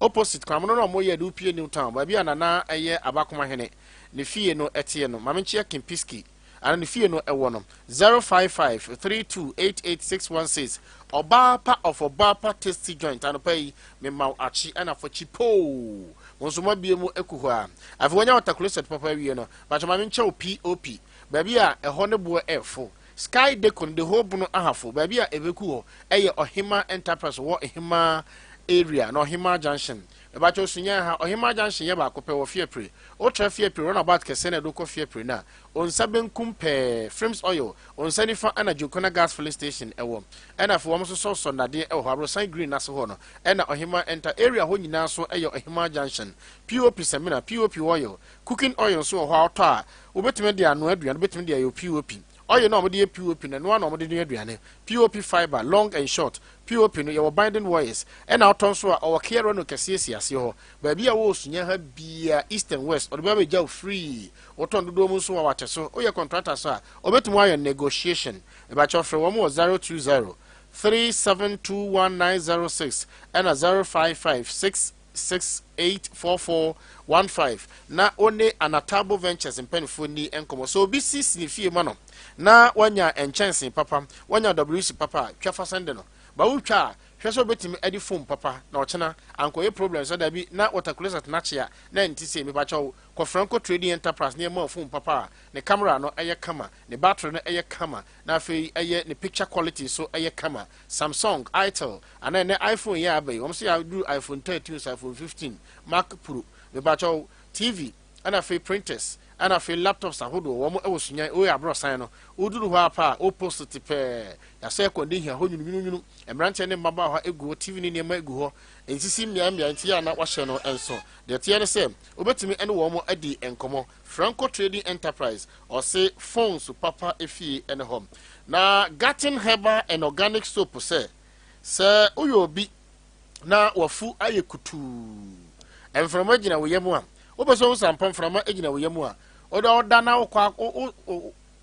opposite kwam no mo ye de upie New Town ba bia na eye abakoma hene ne fie no etie no mame chia Kimpiski and the fee no e wono 05532888616 Obapa of Obapa tasty joint and pay me mau achi and for chipo wonso ma biemu ekuho a afi wonya watakulose papa wie no ba chama me nche POP baby a eho ne bo efo sky decon the whole no ahafo baby a ebeku ho eye Ohima Enterprise wo Ohima area no Ohima Junction eba cho sunya ha Ohima Junction ye ba ko pe wo fiepre o tra fiepre run about kese na do ko fiepre na on sabenkum pe frames oil on sanifa ana jokona gas filling station ewo ena fo wo so so nade ewo abrosan green na so ho no ena Ohima enter area ho nyina so eye Ohima Junction POP semina POP oil cooking oil so ho auto a obetime de anu aduan obetime de ayo POP oil no omode POP na no omode de aduane POP fiber long and short POP no your binding wires and out on so our care no kese siase ho ba bia wo sunya ha bia east and west or ba be free oton do mu so wa so o ye contractor so a obetum ayo negotiation e ba cho free wo mo 020 37219006 and a 0556684415 na one Anatabo Ventures in Penfoni enkomo so bi sisi fie ma no na wanya enchanse papa wanya WC papa twafa sende no ba wutwa hweso betimi edi phone papa na ochena ankoye problem so da bi na watercloset na chia na ntise me ba chawo ko Franco Trading Enterprise ne ma phone papa ne camera no eye kama ne battery no eye kama na fe eye ne picture quality so eye kama Samsung Itel and ne iPhone ya abai o so ya do iPhone 13 so iPhone 15 Mac Pro me ba chawo TV and fe printers and fe laptops ahodo wo mo ewosunya o ya bro san no oduru ho apa o post pe ya se ko ndi hia ho nyunu emrante ne maba ho egu TV ni ne ma egu ho ensisi mmia nti ya na wahye no enso de tie ne se obetimi ene wo mo adi enkomo Franco Trading Enterprise or say phones papa efie ene home na Garden Herbal and Organic Soap se uyo bi na wafu ayekutu enframa gina wo yemu a obeso sampam frama egina wo yemu a oda na okwa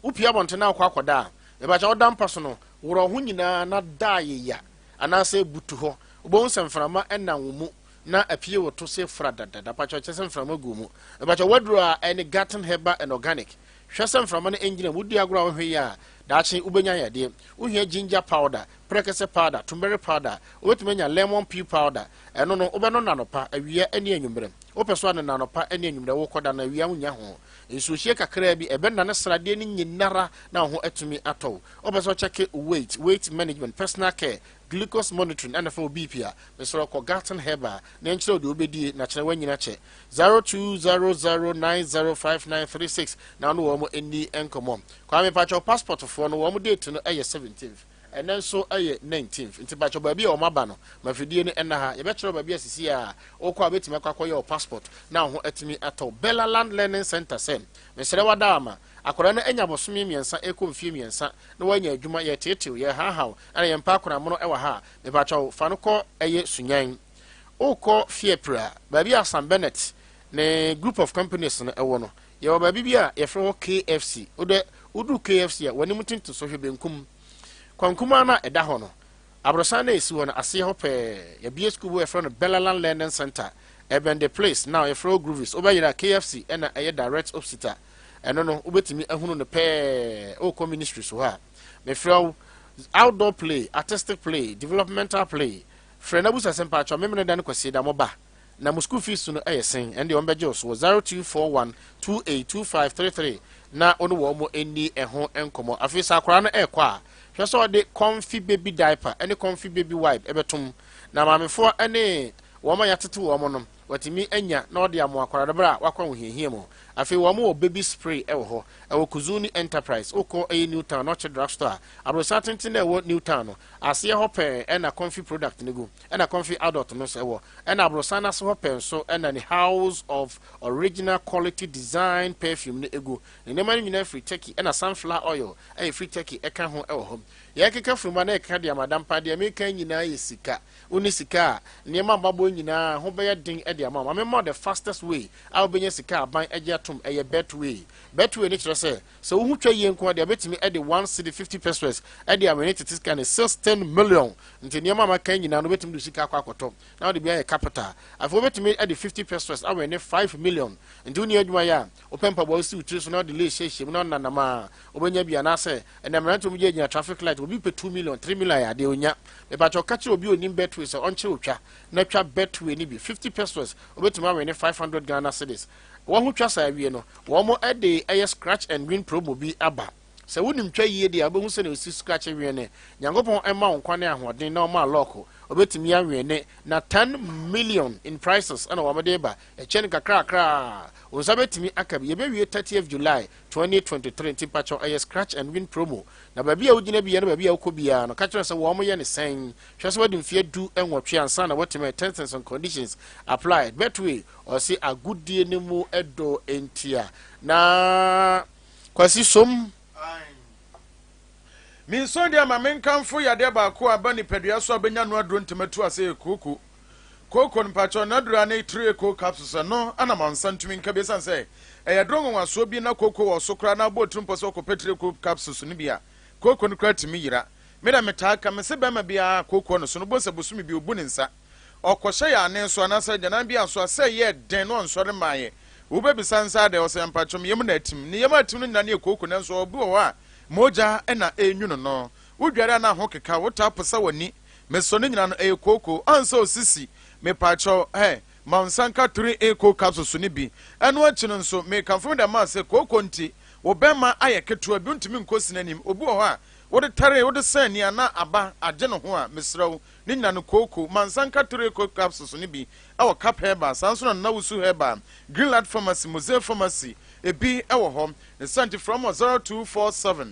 upia bonte na okwa akoda e ba cha oda mpaso no woro ho nyina na daaye ya anase butu ho obo nsɛmframa ɛna wo na apie wo to se fra dada pa cha sɛmframa gu mu e ba cha wadro a ɛne Garden Herbal and Organic hwɛ sɛmframa no engine wudi agro a hwe ya daache ubenya yade uhia ginger powder prekese powder turmeric powder obetumenya lemon peel powder ɛno no obɛno nanopa awia ɛne anwumbrem opeso ane nanopa ɛne anwumre wo koda na awia unya ho nsuhie kakra bi ɛbɛna ne srade ne nyinara na ho atumi atɔ opeso check weight management personal care glucose monitoring and for BP a mesoro ko Garden Herbal na nkyerɛ de obedi na kyerɛ wanyina kyɛ 0200905936 na no wo mo eni enkomo kwa me pacho passport for no wo mo date no ɛyɛ 17th and then so 19th nti pacho ba bi o maba no mafidie no ɛna ha ye bɛkyerɛ ba bi asisi a okɔ abetimi akɔ your passport na ho atimi atɔ Bellaland Learning Center sem mesere wada ama akora na enya bosome miensa ekomfie miensa na wanya adwuma ye tetew ye hahaw ana ye mpa akora mono ewa ha me bacho fa no kɔ eye sunyan okɔ fiepra ba bi Sam Bennett ne group of companies no ewo no ye ba bi a ye fro KFC udu KFC a wani mutinto so hwe benkum kwankuma na ɛda hɔ no abrosan na esi hɔ no ase hɔ pɛ ye bi school we fro no Bellaland Learning Center eben the place now ye fro groovies obayira KFC ɛna ɛyɛ direct opposite eno no ubetimi ahunu no pe o ministry so ha me frɛ outdoor play artistic play developmental play frɛ na busa sempa atwa me me dan kwasi da moba na mu school fees no ɛyɛ and the ombeje so 0241282533 na ono wo mo eni ɛho enkomo afisa akora no ɛkɔ a hwɛ so de comfy baby diaper any comfy baby wipe ebetum na mamefo ene wo ma yatete wo mo no watimi enya na odi amo akwara bra wakwa ohihie mo afi wo mo baby spray ewo ho ewo Kuzuni Enterprise oko Newtown no drugstore abrosa tenten ewo Newtown no ase ho pe na comfy product ne go na comfy adult no se wo na abrosa na se ho pe so na the house of original quality design perfume ne ego ne man nyina free turkey na sunflower oil free turkey eka ho ewo ho ya keka fruma na eka dia madam pa dia me kan nyina yesika oni sika ne ma babo nyina ho be den e dia ma me more the fastest way a obenya sika aban eje atom eye betway ne kire se so wo hutwa ye nko dia betimi e de 1 cedi 50 pesos e dia me tete sika ne 10 million nti ne ma kan nyina no betimi du sika akwakoto na de bia ye capital afo betimi e de 50 pesos awe ne 5 million nti oni adwuma ya opempa bo si utiri so na de le sheshe no nanama obenya bia na se na mranto mu je nya traffic light obi pe 2 million 3 million ya de onya me ba cho kachi obi onim betway so onche otwa na twa betway ni bi 50 pesos obetumi awe ne 500 Ghana cedis wo hu twa sa awie no wo mo e de aye scratch and win promo bi aba se wonim twa yie de abehu se na osi scratch awie ne nyankopon ema wonkwane ahoden na o ma lock obetumi awe ne na 10 million in prices ana wo de ba e chen kakra Onsabetimi akabi yebewie 30th July 2023 tipacho aye scratch and win promo na baby a ugina bia na baby a ukobia no catch say wo mo ye ne sen hwese wadi mfie du enwotwe ansa na wotime terms and conditions applied betway or say a good day ne mu edo entia na kwasi som min so dia ma men kanfo ya de ba ko aba ni pedua so abenya no adro ntematu ase koko koko mpacho na dura ne three ko capsules no ana mansa ntumi nka be san say e drongo waso bi na koko wo so kra na botum poso ko petre ko capsules ni bia koko no kra timi yira me da metaka me se be ma bia koko no so no bo se bosumi bi obu ne nsa okohye ya ne so na sa jana bia so say ye den no nsore maaye wo be bi sansa de o se mpacho me yem na atim ne yem atim no na ne koko ne so obu wo a moja na enyu no wodware na ho keka wotaposa wani mesone nyina no koko ansa osisi me pacho mansanka 3 eco capsules ni bi eno achi no nso me kanfo da ma se koko nti wo bema aye keto abi ntimi nkosi nanim obi ho a wo de tare wo de san ni ana aba age no ho a mesrew ni nyina no koko mansanka 3 eco capsules ni bi awo cap heba sanso na wusu heba Greenland Pharmacy Mosaic Pharmacy ebi ewo ho ne santi from 0247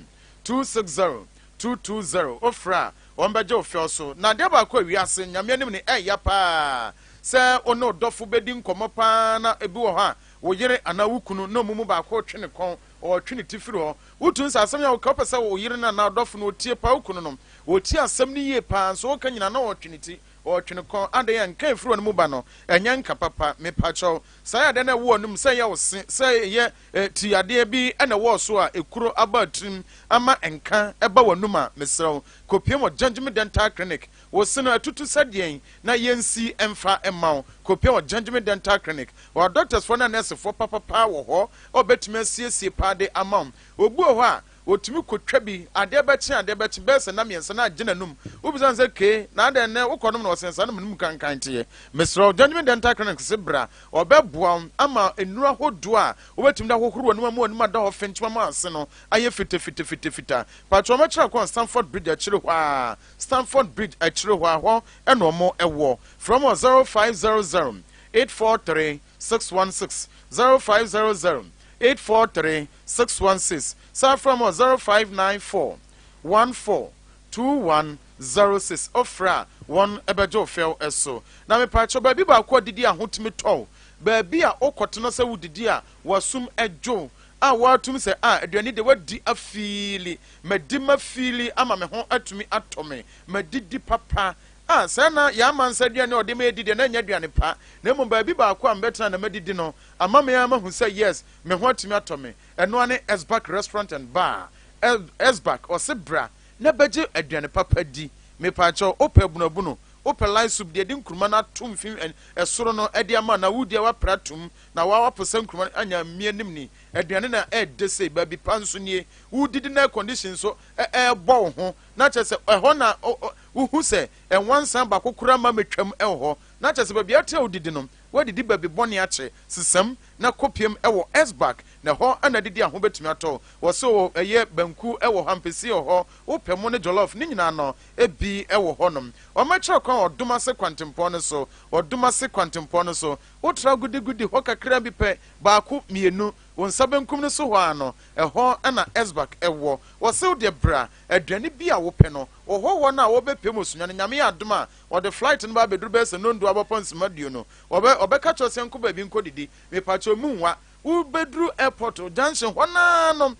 260 220 ofra ombaje ofioso na de ba ko wiase nyame anim ne pa se ono dofo bedi nkomo pa na ebi wo ha wo yire ana wukunu no mumu ba ko twene kon o twene tifiri ho wutun sa asem ya wo ka pesa wo yire na dofo no tie pa wukunu no wo tie asem ni ye pa so ka nyina na wo twene ti o twene kon ade ya nka efiri no mu ba no enya nka papa me pa cho sa ya de na wo num se ya wo se ye ti ade bi na wo so a ekuro abatrim ama enka eba wonum a mesrew kopiem o Judgment Dental Clinic wo sino atutu sadien na yensi emfa emaw kopiem o Judgment Dental Clinic wa doctors for na nurse for papa wo ho obetime siesie pa de amam obu ho a otumi kotwa bi ade bechi bese na miensa na agina num ubizan se ke na ade ne ukonom na osensa na munum kankan tie mesro Judgment Dental Clinic sebra obeboa ama enura hodo a obetumi da hohoro numa mu onuma da ho fenchima ma ase no aye fita patro ma kira kon Stamford Bridge akire ho a Stamford Bridge akire ho eno mo ewo from 0500 843 616 0500 843-616. Sir from 0594-142106. Ofra one ebejo fell eso. Na me pacho baby ba kwa didi a hotimi to. Baby a okotono se wudidi a wasum ejo. A watum se aduani de wadi afili. Medi mafili ama me ho atumi atome. Medidi papa. Sana ya man said ya no de me did na nya duane pa na mo ba bi ba kwa mbeta na medidi no ama me ama hu say yes me ho atimi atome eno ane Esback restaurant and bar Esback or sebra na beje aduane papa di me pa cho opebunabuno opelai sub de nkuruma na tum fi esoro no ade ama na wudi wa pratum na wa posa nkuruma anya mianim ni aduane na de sei ba bi panso nie wudidi na condition so bo ho na chese ho na uhu se enwansan ba kokura ma metwam ho na chese ba bia tia udidi no wadi di baby boni ache sisam na kopiem ewo S-back na ho ana didi aho betumi ato wo so eye banku ewo hampesi ho wo pemo ne jollof ni nyina no ebi ewo honom o macho kwa odumase kwantempo no so odumase kwantempo no so wo tra gudi ho kakra bi pe baako mienu won sabenkum no so ho ano eho ana S-back ewo wo se de bra aduane bi a wo pe no wo ho na wo bepem osunyane nyame ya adoma wo de flight no ba beduru be se no ndu abopon simaduo no obeka cho se nko ba bi nko didi me pacho munwa wo beduru airport junction honano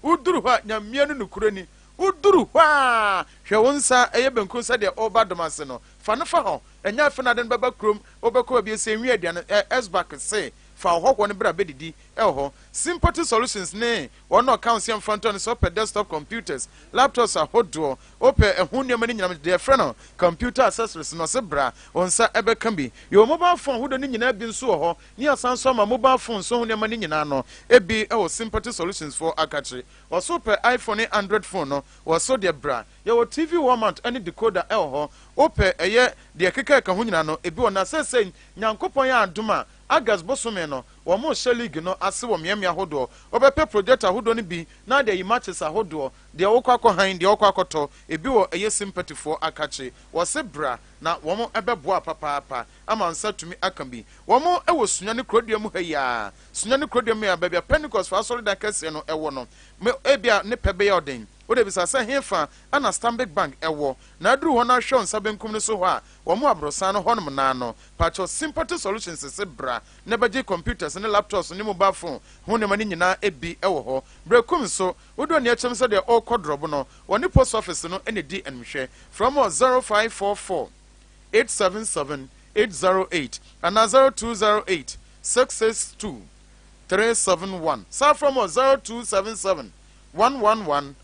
uduru ha nyame no nukurani uduru ha hwe wonsa eye benku sa de obadoma se no fa no fa ho enya fa na den baba krom obekọ bi se nwi aduane S-back se fa ho ne bra bedidi ho sympathy solutions ne one accounts in front on so desktop computers laptops ahodo ope ehunne mani nyina de frɛ no computer accessories no se bra onsa ebeka bi your mobile phone hodo ne nyina bi nso ho ni asan so ma mobile phone so hunne mani nyina no ebi sympathy solutions for akachi also per iPhone Android phone no so de bra your TV wall mount any decoder ho ope eye de keka ka ho nyina no ebi ona sese nyankopon ya adoma agas bosome no wo mo league no ase wo miamia hodo obepe projector hodo ni bi na de matches ahodo de wokwa han de wokwa koto ebi wo eye sympathy for akachi wo se bra na wo mo ebeboa papa ama nsa tumi akambi wo mo ewo sunyane krodua mu haya sunyane krodua mu ya babia Pentecost fa solid akase no ewo no ebia ne pebe ya oden wo de bisa se hefa ana Stanbic Bank ewo na aduru ho na hwe nsa benkum ne so ho a wo mo abrosan no honom na no pacho sympathy solutions se bra ne baje computers ne laptops ne mobile phone ho ne mani nyina ebi ewo ho brekum so wo do ne achem se de all code no woni post office no ene di enhwe from 0544 877 808 and 0208 662 371 so from 0277 111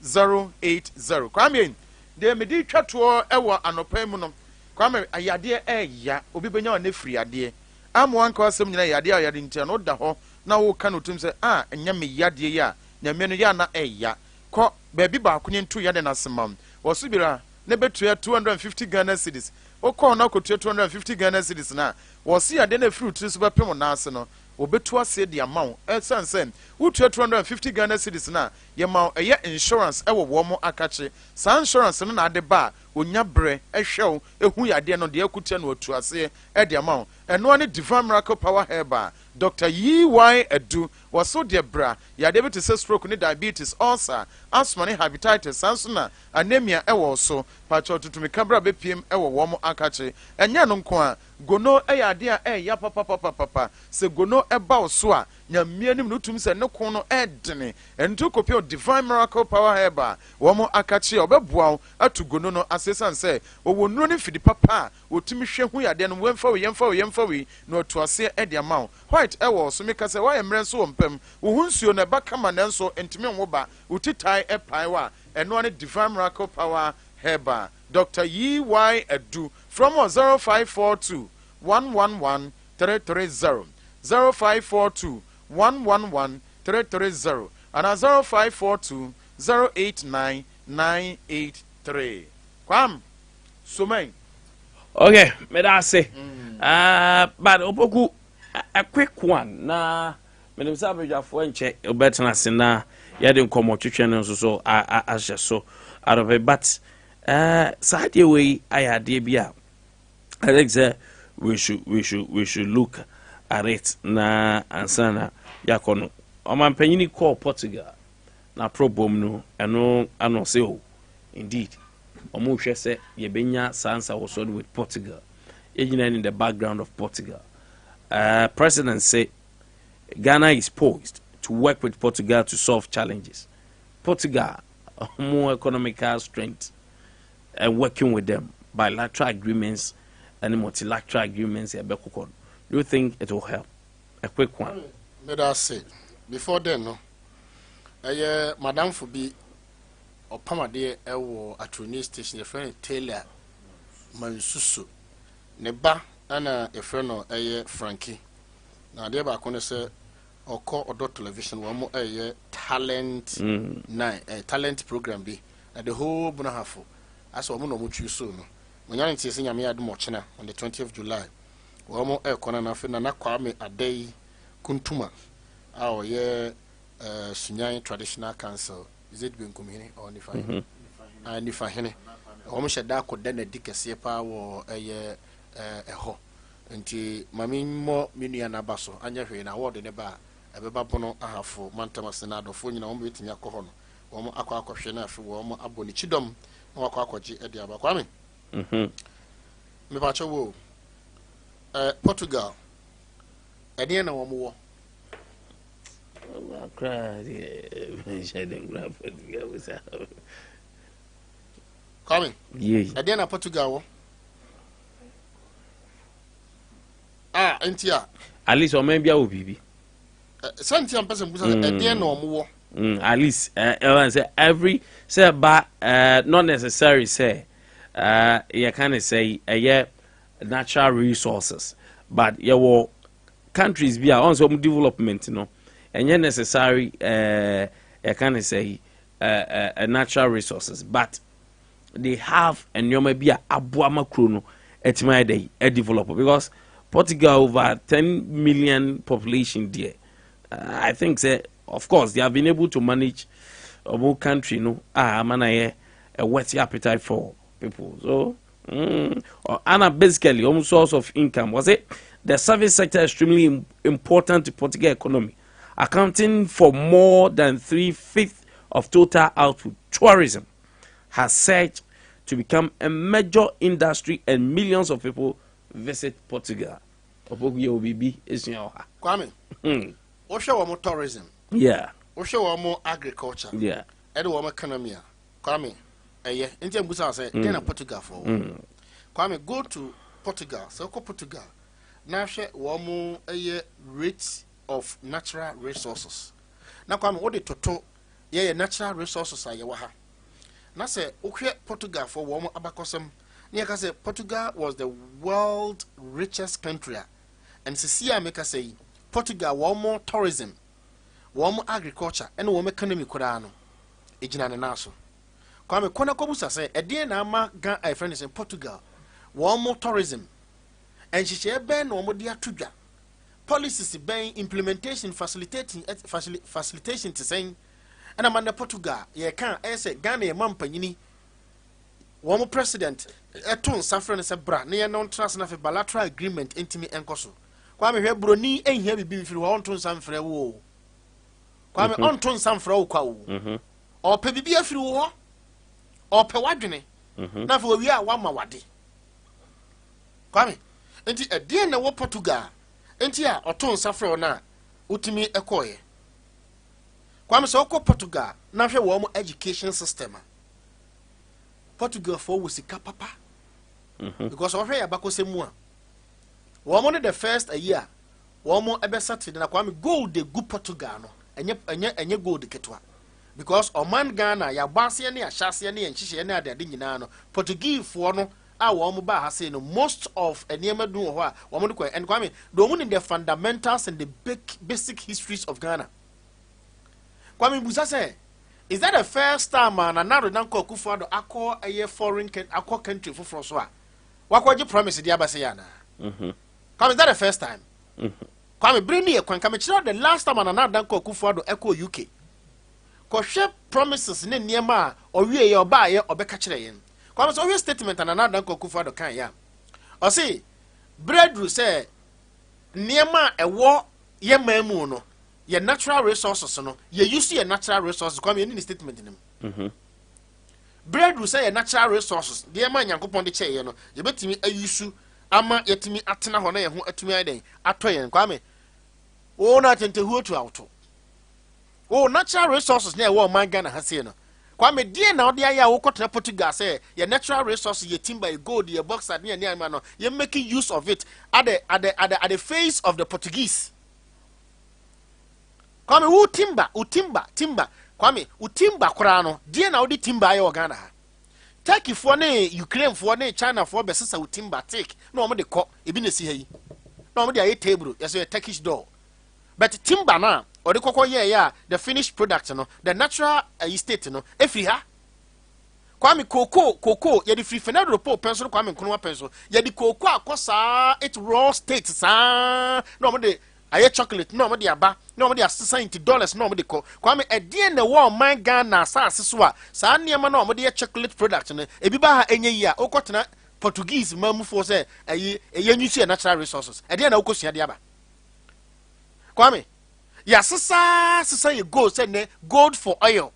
080 kwame de me di twato ewo anopa mu no kwame ayade eya obi benya na free ade amo anka asem nyina yade ayade ntia no da ho na wo ka no tum se enya me yade ya nyame no ya na eya ko baby ba kunye ntu yade na semam wo subira ne betua 250 Ghana cedis o ko na ko 250 Ghana cedis na wo si yade na free utri so ba pem na ase no obetu ase de amount sense wutu 250 Ghana cedis na ye ma eye insurance ewo wo mo akache sa insurance no na ade ba onya bre ehwew ehu yade no de akutia no otu ase e de amount eno ne divine miracle power herba Dr. Y Edu was so dear bra yade be to say stroke ni diabetes ulcer asthma ni hepatitis sansuna anemia ewo so pacho tutumi kabra be pm ewo wo mo akache enya no nko a gono eyade a ya papa se gono eba oso a nyamia nim no tum se ne ko no edene ento kopio divine miracle power herba wo mo akache obeboa atu gono no asesan se wo nuro ni fidi papa otumi hwe hu yade no yemfa we no to ase e de amount white ewo so meka se wa emre so mpem wo hunsuo na ba kama na nso entimi nwo ba utitai e pai wa eno ne divine miracle power herba Dr. Y Edu from 0542 111 330 0542 111 330 and 0542 089 983 Kwam Sumain. Okay, me da say but opoku a quick one na me dem sabe jafo enche obetna se na ya de nkomo twetwe ne so ahye so out of it but side way ayade bia I think say we should look at it na ansana yakono omanpanyini call Portugal na problem no eno ano say oh indeed omo hwe say ye benya sansa was with Portugal in the background of Portugal. President say Ghana is poised to work with Portugal to solve challenges. Portugal more economical strength and working with them bilateral agreements and multilateral agreements. Do you think it will help? A quick one. Let us say before then, no. Madame Fobi or Pamade Ewo at Trini Station, a friend Taylor Mansusu Neba and a friend of Frankie. Now, they are going to say or call or dot television one more talent talent program be and the whole Bonahafo. As a woman of which you soon. Monyane tie senya me adom ochena on the 20th of July. Wo mo ekona na fe na Kwame Adea Kuntuma. Our ye Sunyani Traditional Council. Is it Benkumini or Nifahine? Nifahine. Wo mo sheda ko de na dikese pa wo eho. Nti mami mo minua na baso anya hwe na award ne ba ebeba bono ahafo mantama senado fo nyina wo betimi akọ no wo mo akọ na afi wo mo aboni chidom na wakọ akọji ede aba Kwame me ba wo Portugal ede na wo mo wo Kwame ede na Portugal wo Entia. At least or maybe I will be. Something person at the end of war. At least every say but not necessary say you can say natural resources, but your countries be on some development, you know, and yet necessary you can say natural resources, but they have and you may be a abuama chrono at my day a developer because Portugal over 10 million population there. I think of course they have been able to manage a whole country, no. A whetty appetite for people. So and basically almost source of income was it the service sector extremely important to Portugal economy, accounting for more than 3/5 of total output. Tourism has surged to become a major industry and millions of people visit Portugal. Kwame. Osha wa mo tourism. Yeah. Osha wa mo agriculture. Yeah. Edo wa mo economy. Kwame. Nti mbusa say na Portugal for. Kwame, go to Portugal. So go Portugal. Na hwe wa mo rate of natural resources. Na Kwame, what the toto natural resources are ye wa ha. Na say okwe Portugal for wa mo abakosem. Nika say Portugal was the world's richest country. And Cecilia make us say Portugal one more tourism, one more agriculture, and one economy kurano. Ejina naso. Kwame kona kobusa say Adea na ama gan a friend is in Portugal. One more tourism. And she share ben one more dia tuja. Policies ben implementation facilitating to saying and I'm under Portugal. Ye can say Ghana a mampanyini. One more president a ton suffering as a bra near non trust enough a bilateral agreement intimate and coso. Kwame he broni en here be if you want to some frɛ wo. Kwame on ton some frɛ wo kwa wo. O pe bibia firi wo. O pe wadwene. Na fo wi a wa ma wade. Kwame enti Adea na wo Portugal. Enti a oton safrɛ na utimi ekoye. Kwame so ko Portugal na hwɛ wo mo education system. Portugal for wusika papa. Because of here bakosemu a. Woman the first a year. Woman ebe Saturday na Kwame gold de good Portugal no. Enye gold ketwa. Because o man Ghana ya base ne ya hyase ne ya nhihye ne ade nyina no. Portuguese for no a woman ba ha say no most of enema do ho a woman ko and Kwame do in the fundamentals and the basic histories of Ghana. Kwame busa say is that the first time man another nanko Akufo-Addo akọ a foreign akọ country for so a wakwaje promise dia ba say yana. Come is that the first time? Come bring me a come the last time another nanko Akufo-Addo echo UK. Ko share promises ne niema o wie ye oba ye obeka kire yen. Come so we statement another nanko Akufo-Addo kan ya. O say breadru say niema ewo ye mamu no your natural resources no you use your natural resources come in the statement in bread will say your natural resources dear man yankopon de che no you betimi ayusu ama yetimi atena ho na ye ho atumi aden atoyen kwame o na tente hu otu auto o natural resources na e wo man Ghana ha se no kwame die na ode aya wo kotena Portugal say your natural resources your timber your gold your bauxite ne ama no you making use of it at the face of the Portuguese. Kwame utimba Kwame utimba kurano die na odi timba ayo Ghana ha Turkey for ne Ukraine for ne China for besesa utimba take no mo de ko ebi na si hayi no mo de ayi table yes a Turkish door but timba na odi kokko ye ya the finished product no the natural state no efri ha Kwame cocoa ye di free fenado po pencil Kwame Nkrumah pencil ye di cocoa akosa it raw state sa no mo de aye chocolate no mo de aba no mo de $60 no mo de ko Kwame edie na wo man Ghana asase so a sa niema no mo de chocolate product no ebi ba ha enye yi a okotena Portuguese mamufo say aye nyusi natural resources edie na okosua de aba Kwame ya sisa ye gold say ne gold for oil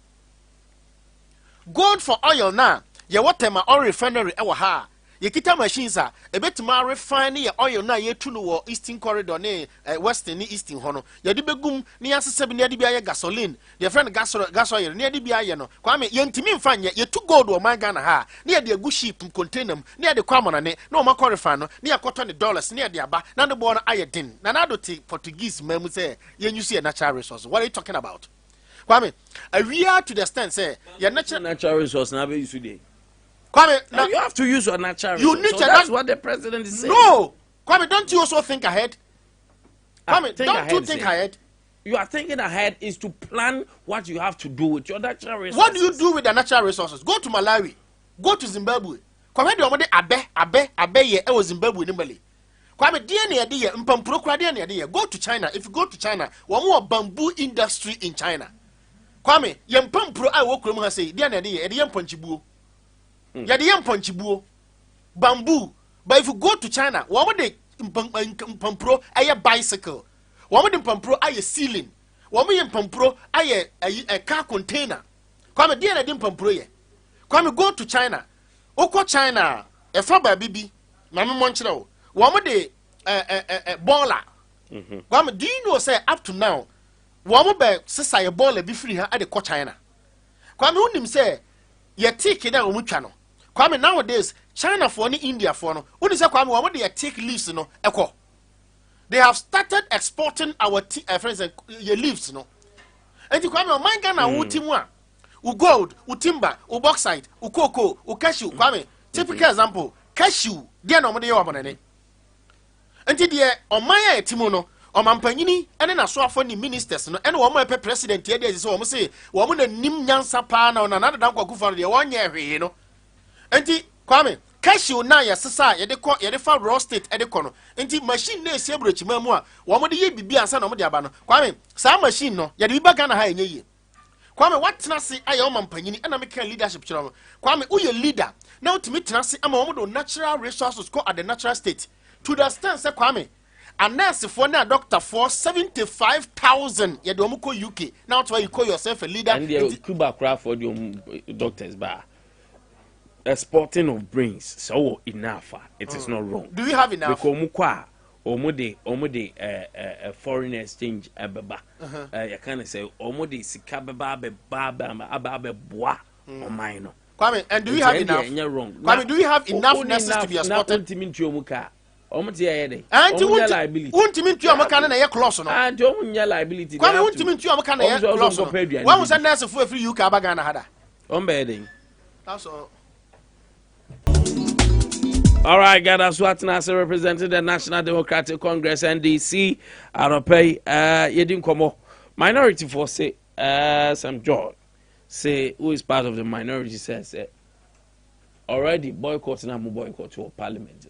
na ye water oil refinery e wa ha ye kita machines a ebetima refine ye oil na ye tu no wo eastern corridor ne western ni eastern ho no ye de begum ne asese bi ne de bia ye gasoline ye friend gas oil ne de bia ye no Kwame ye ntimi mfanye ye tu gold wo man Ghana ha ne ye de agu ship container ne ye de kwamona ne na o ma refine no ne ye koto ne dollars ne ye de aba na de bo no aye din na do ti Portuguese mamu say ye use natural resources. What are you talking about? Kwame, we are to the extent say your natural resource now be use today. Kwame, now you have to use your natural you resource. Need so that's what the president is saying. No, Kwame, don't you also think ahead? Kwame, don't you think ahead? You are thinking ahead is to plan what you have to do with your natural resources. What do you do with the natural resources? Go to Malawi, go to Zimbabwe. Kwame, do you abe ye e Zimbabwe ni Mali. Kwame, DNA ye mpampuro kwa DNA ye. Go to China. If you go to China, one more bamboo industry in China. Kwame, ye mpampuro I wo krom ha say DNA ye e de mpanchibuo. Ye de mpanchibuo. Bamboo. But if you go to China, one more de mpampuro aye bicycle. One more de mpampuro aye ceiling. One more mpampuro aye a car container. Kwame, DNA de mpampuro ye. Kwame, go to China. Oko China, e fa ba bibi. Mama monchira o. One de baller. Kwame, do you know say up to now, one be sisa ye baller be free ha at the China. Kwame, unim say ye take it down no. Kwame, nowadays China for ni India for no. Unim say Kwame, one de take leaves no. Eko. They have started exporting our friends and your leaves no. And you Kwame, man Ghana utimwa. U gold, u timber, u bauxite, u cocoa, u cashew. Kwame, typical example, cashew. Dia no mo de yo abonene. Enti de o man etimo no o mampanyini ene na so afo ni ministers no ene wo mo pe president ye de se wo mo se wo mo na nim nyansa pa na na da kwaku fa de wonye hwe no enti Kwame cashew na ya sesa ye de fa raw state e de ko no enti machine na esi abrochi mamu a wo mo de ye bibi ansa na mo de aba no Kwame sa machine no ye de bi baga na ha enye yi Kwame watena se aye o mampanyini ena meka leadership chiro no Kwame uye leader na utimi tena se ama wo mo do natural resources go at the natural state to the extent say Kwame a nurse for na doctor for 75,000 you do ko UK now that's why you call yourself a leader and the Cuba craft for the doctors bar exporting of brains so enough it is not wrong. Do you have enough? Because mukwa omode foreign exchange abeba you can say omode sika beba boa o mine. Kwame, and do you have enough? Kwame, do you have enough nurses to be exported? Almost here, and you won't mean to American and a close on. And you won't liability. Kwame, won't mean to American and a close on. When was a nurse for free UK Bagana Hada? On bedding. That's all. All right, Gada Swatnas represented the National Democratic Congress, NDC. Aropay, Yedin Komo. Minority for say, Sam George, say, who is part of the minority, says, already boycotting and boycott to parliament.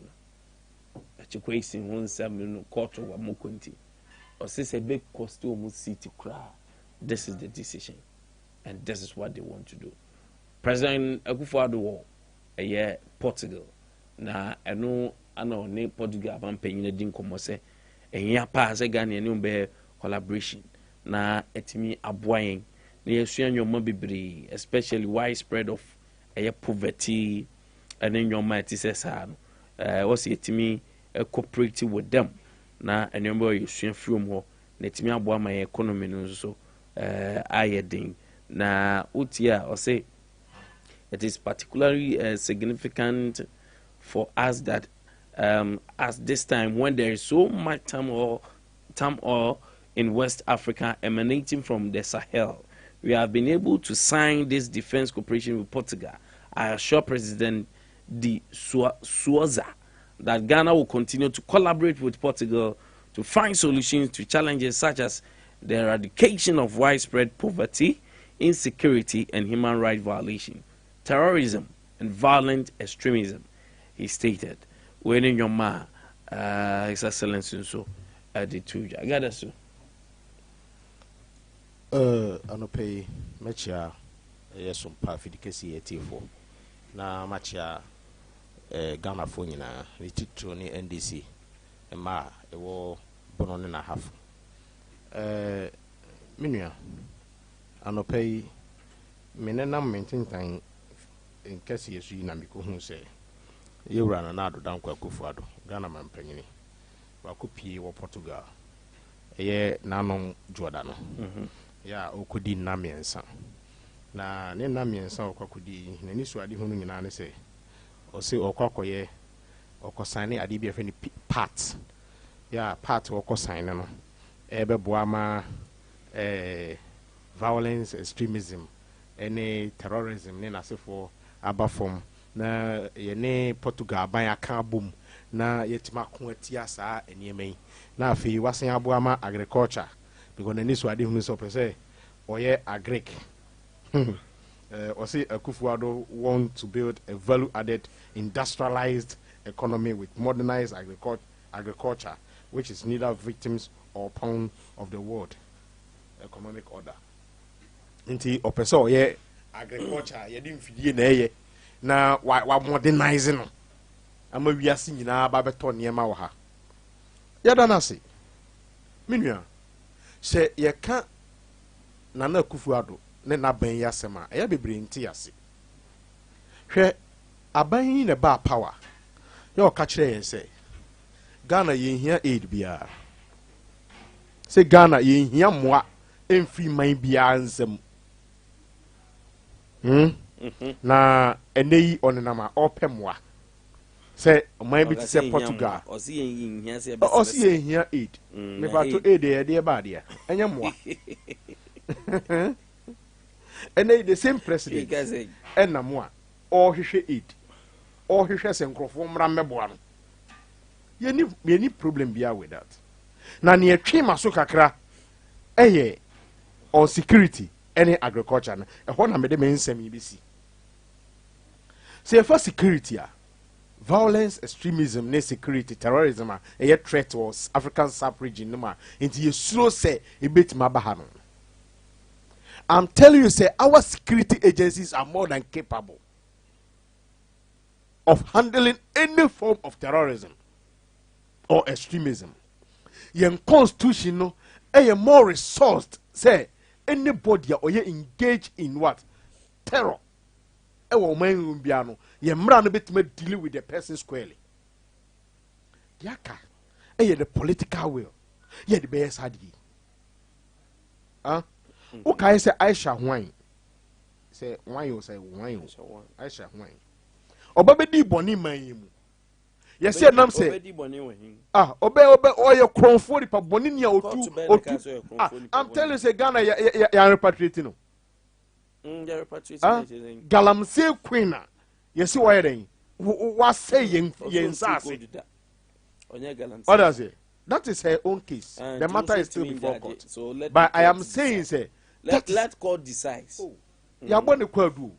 Question 17 quarter of Mukunti or says a big costume city cry. This is the decision, and this is what they want to do. President Akufo-Addo a year Portugal na eno ano ne Portugal ban penyin din komo se ehia pa se Ghana ne be collaboration na etimi aboyen na yesua nyoma bebre especially widespread of poverty and nyoma etisa no was etimi cooperating with them na enyomba yesua from ho na etimi aboa ma economy no so ayedin na utia or say it is particularly significant for us that at this time when there is so much turmoil in West Africa emanating from the Sahel, we have been able to sign this defense cooperation with Portugal. I assure President de Souza that Ghana will continue to collaborate with Portugal to find solutions to challenges such as the eradication of widespread poverty, insecurity, and human rights violations. terrorism and violent extremism, he stated. When in your ma, His Excellency, so at the two, I got us. Anope, Machia, yes, some parfidicasi at T4. Na Machia, Ghana Fonina, we took to any NDC, and ma, a war born and a half. Minia, Anope, Menena maintain time in case you see Namiko who say. You ran another down Quakufuado, Ghana man penny. Wakupi or Portugal. Nanon Giordano. Ya Okudi Nami and son. Na Nami and son Kokudi, Neniswadi Hunani say, or say Okoye, or Cosani Adibia of any parts. Ya part or Cosine, Ebe Boama, violence, extremism, any terrorism, Nena for Abafom. Na yene Portugal ban aka bom na yetima ko atia saa enieme na afi wasen aboama agriculture because na niso ade hunu so pese oye agric osi Akufo-Addo want to build a value added industrialized economy with modernized agriculture which is neither victims or pawn of the world economic order nti opese oye agriculture yedi mfidie na eye na wa modernize no ama wiase nyina ba beto niema wo ha yada na se menua se ye ka Nana Akufo-Addo ne na ban yasema ya bebre nti yase hwe aban yi ne ba power ye o ka kire yen se Ghana ye hia aid bia se Ghana ye hia moa emfi man bia nsem na eneyi onenama opemwa say man bi say Portugal osi ye hia aid me ba to aid e de ba de enye moa eneyi the same president enna moa o hwehwe aid o hwehwe se nkrofo mra meboa no ye ni problem bia with that na ne atwe maso kakra eye on security any agriculture na e ho na me de me nsem yi bisi. Say for security, violence, extremism, ne security, terrorism, a threat was African sub-region, no into you slow say a bit mabahano. I'm telling you, say our security agencies are more than capable of handling any form of terrorism or extremism. Your constitution, no, a more resourced, say anybody or you engage in what terror. Ewo man biano ye mra no betime deal with the person squarely yaka the political will ye the best hadi okay say Aisha Hwan say why you say why Aisha Hwan obabedi boni man yimu ye say nam say obe oye kronfo ripa boni nia otu I'm telling you say Ghana ya repatriate no Galamsey Queen, yes, why then? What say yen sassy? What does it? That is her own case. The matter is still before court. But I am saying, say, let court decide. Ya born the quadu.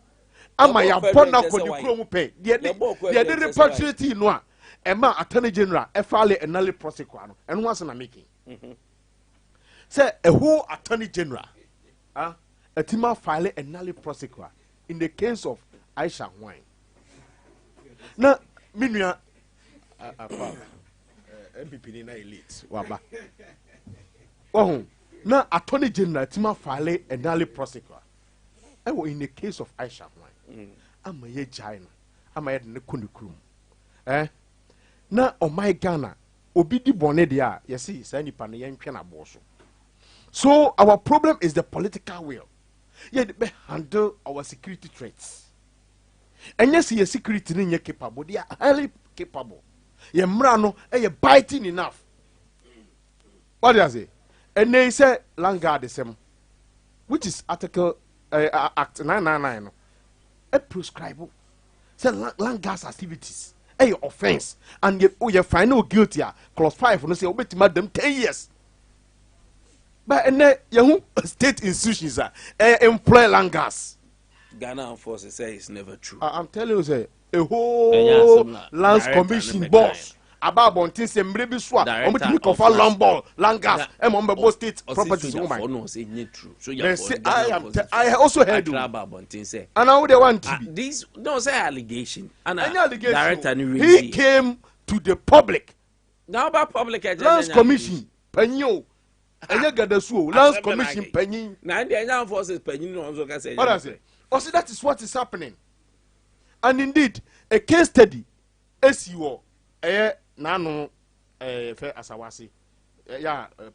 Ama ya born na kwa the pay. The repatriate no. Emma Attorney General, FRA and Nally Prosecuano, and what's na making. Say a whole Attorney General. A tima file a nully prosecutor in the case of Aisha Hwan. Now, Minya MPP na elite waba. Oh, now Attorney General tima file a nully prosecutor. I was in the case of Aisha Hwan. I'm a ye China. I'm a ne kundikrum. Now, oh my Ghana, obidi bonedia. You see, sani pane yen piana boso. So our problem is the political will. Yet we handle our security threats. And yes, your security is capable. They are highly capable. Your mrano are biting enough. What does it? And they say Langard the same, which is Article Act 999. A prescribable. Say Langard's activities. A offense. And you find no guilty. Clause 5 no say obey madam 10 years. But young state institutions employ Langas. Ghana forces say it's never true. I'm telling you, say a whole lands commission boss. About bontin se mrebi swa omutimi kofa land gas emombo state properties woman. No say not true. So I also heard about bontin say. And how they want to these don't say allegation. And director he came to the public. Now about public lands commission penyo. Enya gadasuo lands commission penyin. Na the Enya forces penyin no also can say. What I say? Also that is what is happening. And indeed a case study SEO nano fair asawasi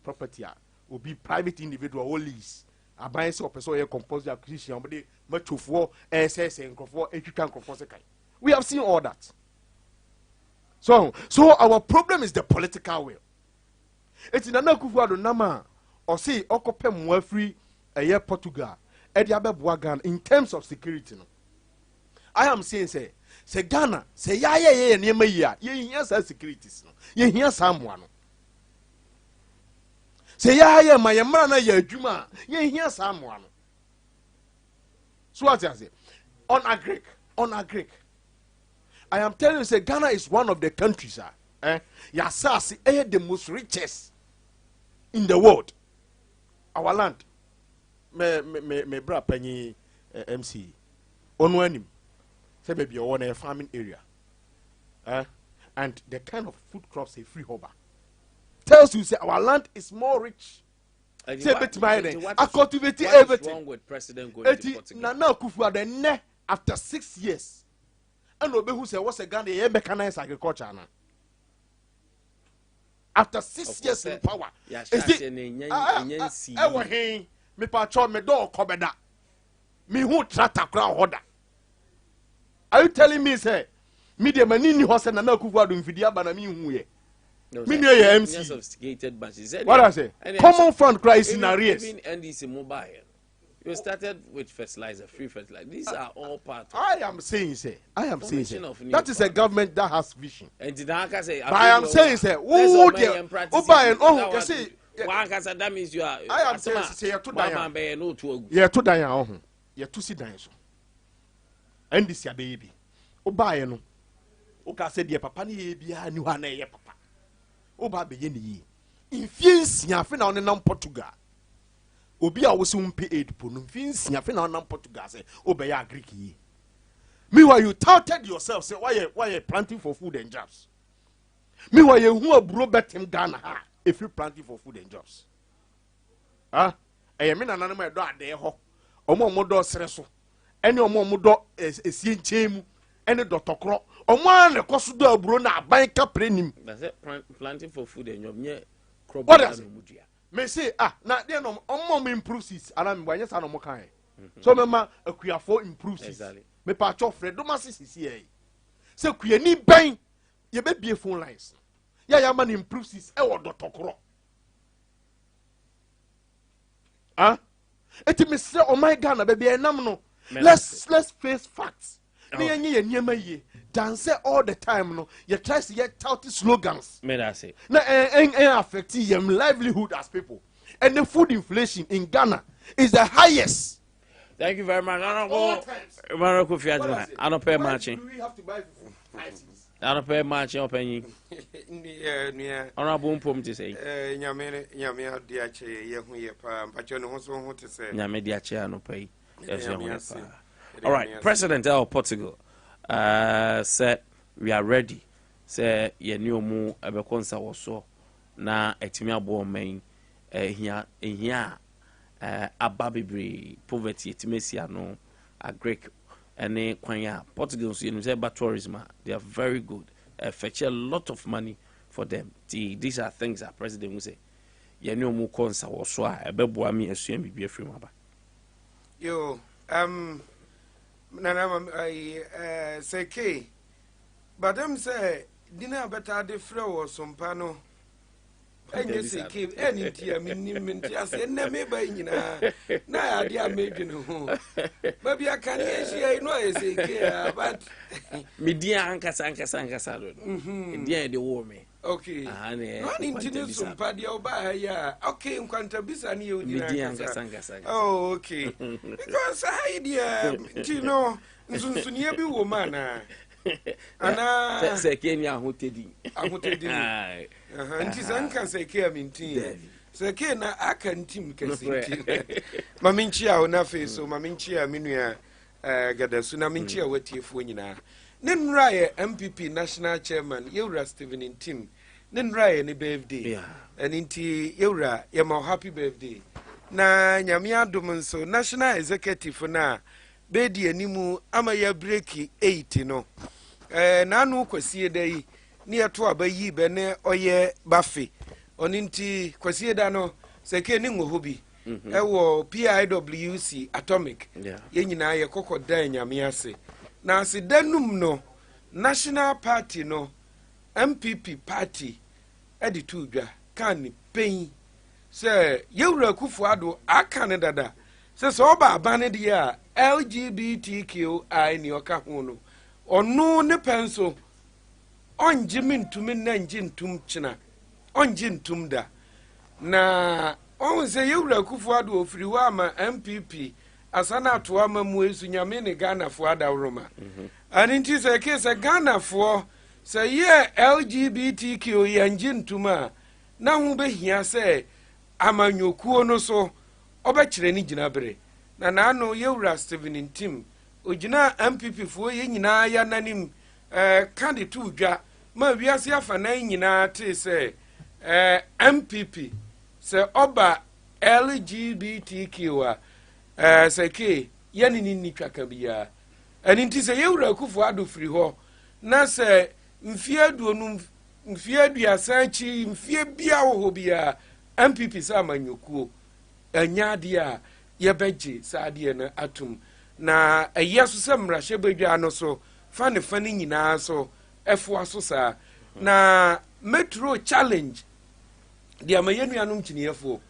property will be private individual or lease aban se opeso ye compulsory acquisition but dey matchofo SS nkofo etwitwa nkofo sekai. We have seen all that. So our problem is the political will. It's in Nana Akufo-Addo nama or say okopem wa free Portugal e dey abeboa Ghana in terms of security no. I am saying say Ghana say ya nneema yi a ye hia sa securities no ye hia sa amoa no say ya ma ye mra na ya adwuma ye hia sa amoa no. So what I say on agric I am telling you say Ghana is one of the countries ya say the most richest in the world. Our land me bra panyi MC onu anim say maybe you want a farming area, and the kind of food crops a free harbor tells you say our land is more rich. Say bet my I cultivate everything. Wrong with President going to Portugal? Nana Akufo-Addo after 6 years, and Obe who say what's a Ghana ye mechanized agriculture now. After 6 years in power, is it? I was here. Me patron me do kobeda. Me who trata crown holder. Are you telling me say me the manini hose na na Akufo-Addo mfidi aba na me hu ye? Me no ye MC. Sophisticated but he said. What I say? Common fund crisis in arrears. Even NDC mobile. You started with fertilizer, free fertilizer. These are all part of I am saying that is a government that has vision. And say, but I am saying say who buy and you see that means you are I am saying say you to die. You to die you to sit down so. And this your baby. Buy no. O ka say the papa ni ye bia ni wa na ye papa. O ba be ye ni. Influence ya fe na on na Portugal. Obi a wo se umpe aid po no influence ya fe na on Portugal say o be ya Greek yi. Meanwhile you touted yourself say why you planting for food and jobs. Meanwhile you hu aburo betem Ghana ha if you planting for food and jobs. Me na nanu me do ade ho. Omo do sere so. Ene omo do esie nchemu ene do tokro. Omo an ekoso do aburo na aban ka prenim. That's it planting for food and job nye crop. Me say na dey no omo improve this ana me wanye sa no mo kan. So me ma akuafo improve this. Me pa cho Fred do ma sisi here. Say kuani ban ye be bie phone lines. Ya man improve this e wo do tokro. Eti me say oh my God na be enam no. Let's face facts. Me yenye niema ye. Dance all the time no. You try to get touty slogans. Me that say. Na affect your livelihood as people. And the food inflation in Ghana is the highest. Thank you very much. I don't pay much. We have to buy items. I don't pay much. I'll pay you. Honorable Pom to say. Nyame Adea Akye Abia pa mpacho no so ho to say. Nyame Adea Akye no pay. All right, President of Portugal said we are ready. Say ye new mu ebekonsa woso na etimi abo men ehia ababebre poverty etimesia no a Greek ene kwanya Portugal so you say about tourism they are very good fetch a lot of money for them. These are things that president will say ye new mu konsa woso a ebeboa mi asua mi bia free maba yo nana say ke but them say dinner better de flow Sompa no enye say ke any tia minti ase na me ba nyina na Adea medwe no ho ba bia kan ye hia no say ke but media ankasa do dia de wo me Okay. One into Sompa the Oba, yeah. Okay, Nkwantabisa ni Ujina. Oh, okay. Because I dear, you know, Nsunsunia be woman. Ana Sekenya Hotedi. Ahotedi. Antizanka Seke mintin. Seke na akan team kasi. Maminchia ona face so maminchia minua gadasu na minchia watiefo nyina. Nenra ye MPP national chairman Yewra Stephen Intim. Nenra ye ni birthday. And inti Yewra ye ma happy birthday. Na nyame adom nso national executive na bedi animu ama ya breaki 8 no. Na anu kwasie dai ni ato abayi be ne oye bafe. Oninti kwasie da no seke ni ngohobi. Ewo PIWC atomic. Ye nyina ye kokodan nyame ase. Na asidanum no national party no MPP party editu dwa kan pen se Yewra Kufuado akane dada se so oba abane dia LGBTQI ni oka ho no onu ne penso onje mintum na nje ntum china onje ntum da na on se Yewra Kufuado ofiri wa ama MPP asana to ama mu esu nyame ne Ghana fo adawroma aninti se ke se Ghana fo se ye LGBTQ yanje ntuma na hu be hia se amanyokuo no so obekire ni ginabere na naano Yewra Stephen Intim ogina MPP fo ye nyina ya nanim candidate udwa ma wiase afa na nyina te se MPP se oba LGBTQ se ke yani ni twaka biya aninti se Yewra Kufuado firi ho na se mfie duonu mfie aduasanchi mfie bia wo ho bia MPP sa manyokuo anyade a yebeje saade na atum na eyeso se mrahye badwa no so fane nyina so efo aso sa na metro challenge dia mayenu anum chiniyefo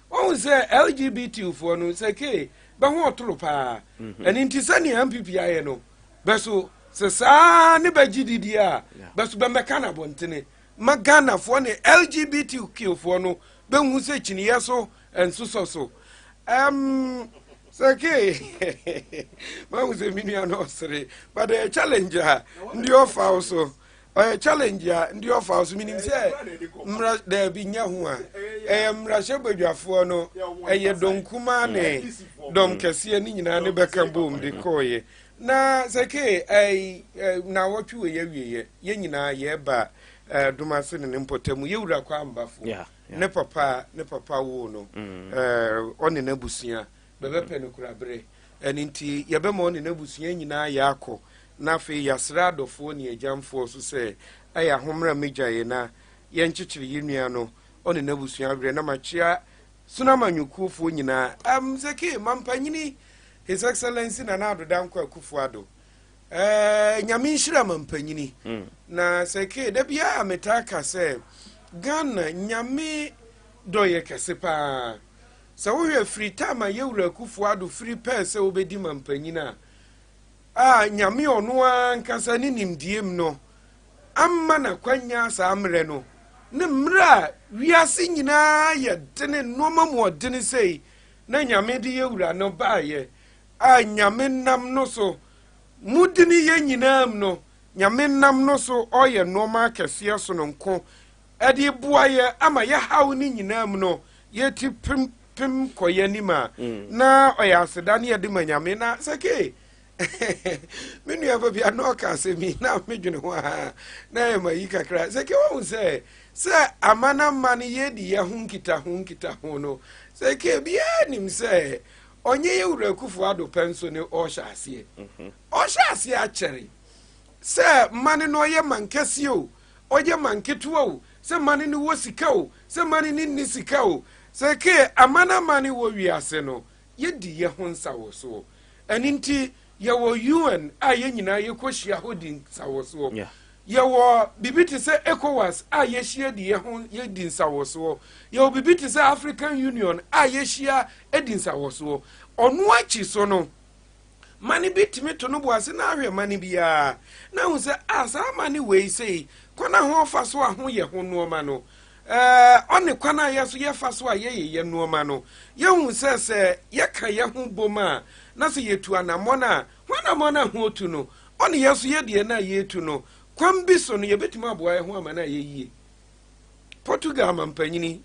won se LGBT fo no se ke ba ho otoro pa ani ntisani MPP aye no beso se sa ne bagididi a beso be mekana bontene magana fo ne LGBTQ fo no be hu se chiniye so enso so se ke ma hu se minu no sere but the challenge ndi offer also challenge ndi offer also meaning say mra da bi nya ho a mra shebadwafo no donkuma ne dom kese ni nyina ne beka bom de koye na seke na wotwe ye nyina ye ba dumase ne mpotamu Yewra kwa ambafo ne papa wo no one na busua bebepe no kurabere eninti ye be mo one na busua nyina ya akọ na fe yasradofo ne agyamfo so se aya homra meja ye na ye nchichiri yinua no one na busua bere na machia sunamanyukufo nyina seke mampanyini His Excellency na Nado Danko Kufuado nyame nhira mampanyini na seke da bia ametaka se Ghana nyame doye kese pa sa wo hwe free time Yewra Kufuado free pese obedi mampanyina nyame ono ankasa ni nimdiem no amma na kwanya sa amre no ne mra wiase nyina ye dene noma mo dene sei na nyame de Yewra no baaye nyame nam no so mudini ye nyinam no nyame nam no so oye noma kese so no nko ade buaye ama ye haw ni nyinam no ye ti pim koye nima na oya aseda ne ye de manyame na seke menu ya babi anoka se mi na medwene ho na ye mayi kakra seke wo se amana mani ye di ye hunkita ho no seke bia nim se onye Yewra Kufuado penso ne oshase achere se mani no ye mankesi o oye manketu o se mani ni wosika o se mani ni nisika o se ke amana mani wo wiase no ye di ye ho nsawoso aninti ye wo UN aye nyina ye kohia hodin nsawoso ye wo bibiti se ECOWAS aye hia di ye ho ye di nsawoso ye wo bibiti se African Union aye hia edi nsawoso onu achi so no mani bitimi to no boase na ahwe mani bia na hu se asa mani we sei kwana ho fa so a ho ye ho no ma no one kwana ye so ye fa so a ye no ma no ye hu se ye ka ye ho boma na se ye tu anamọ na wanamọ na ho tu no one ye so ye de na ye tu no kwam bi so no ye betima aboa ye ho ama na ye yie Portugal mampanyini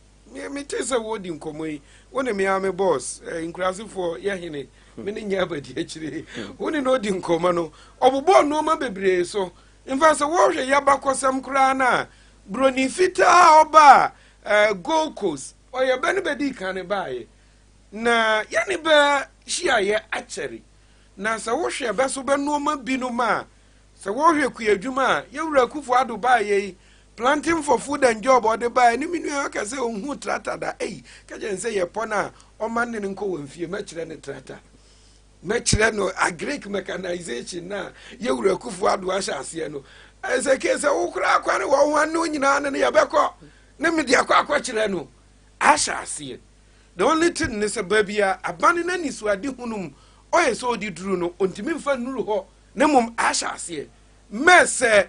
me tese wo di nkomo yi wona me ame boss inkrasifo ye hene me ne nya abadi akire woni no di nkomo no obobo no ma bebre so infa so wo hwe ya bakosam kra na broni fita oba Gold Coast oye bene bedi kan baaye na ya ne ba hia ye acheri na sa wo hwe be so be no ma bi no ma sa wo hwe ku adwuma ye wura kufu ado baaye planting for food and job or the buy ni minu aka say onhu trata da ka je say ye pona o man ne nko wamfie ma kire ne trata ma kire no agric mechanization na ye wura kufu ado ahya ase no say ke say wo kura akwa ne wo wan no nyina ne ye beko ne me dia akwa kire no ahya ase the only thing is babia abane na ni so ade hunum o ye so di duru no ontimi mfa nuru ho ne mum ahya ase me say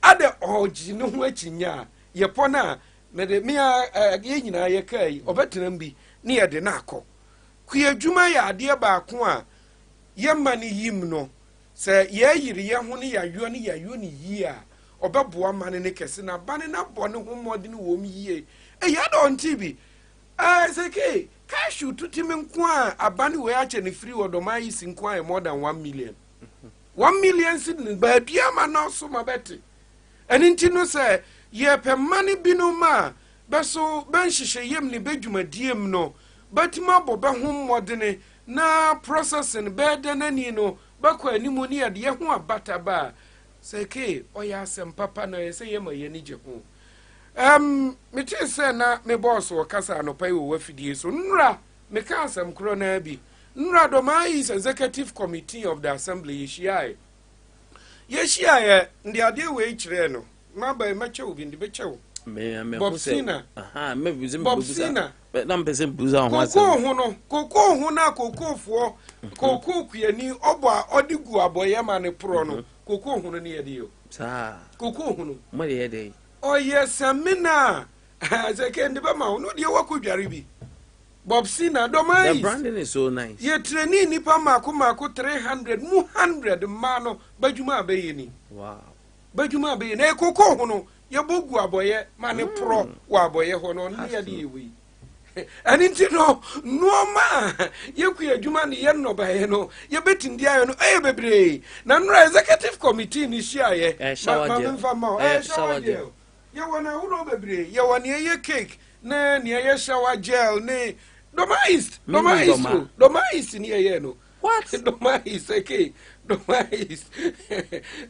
ade oji no ho achinya ye pona me de mia ye nyina ye kai obetenam bi ne ye de na akọ kuadwuma ya ade ba ko a ye mani yim no se ye yiri ye ho ne ya yo ne yi a obeboa mane ne kese na bane na bone ho mode ne wo mi yie ya don tibi se ke cashew tutimi nko a abane we ache ne free odomai si nko a more than 1 million 1 million sin ba bia ma no so mabete eninti no se ye pe mane binu ma beso ben hihye yem ne bedwumadiem no batima bobe ho modene na processing bede nani no bakwa animu ne ye ho abata ba se ke oya asem papa na se ye ma ye ni je ho me ti se na me boss wo kasa no pai wo wafidie so nra me ka asem kro na bi nra do my executive committee of the assembly Yeshia ndi ade we kire no maba ma chew bi ndi be chew me Bobsina me bizim Bobsina na mpese buza ho asa koko hu na kokofo koko kuani obo odigu aboye ma ne pro no koko hu no ne ye de yo sa koko hu no mo de ye de oyesamina azeke ndi ba ma no de wakudware bi Bobsina domai the branding is so nice ye training nipa mako 300 100 mano bajuma bayeni wow bajuma bayeni e koko hono ye bogu aboye mane pro wa aboye hono ne ye de ewi ani ntino ma ye ku adwuma ne ye no baye no ye betindi ayo no e bebre na no executive committee ni hia ye shower gel ye wona uro bebre ye wona ye cake na ne ye shower gel ne Domais ni ye no. What? Domais, okay. Domais.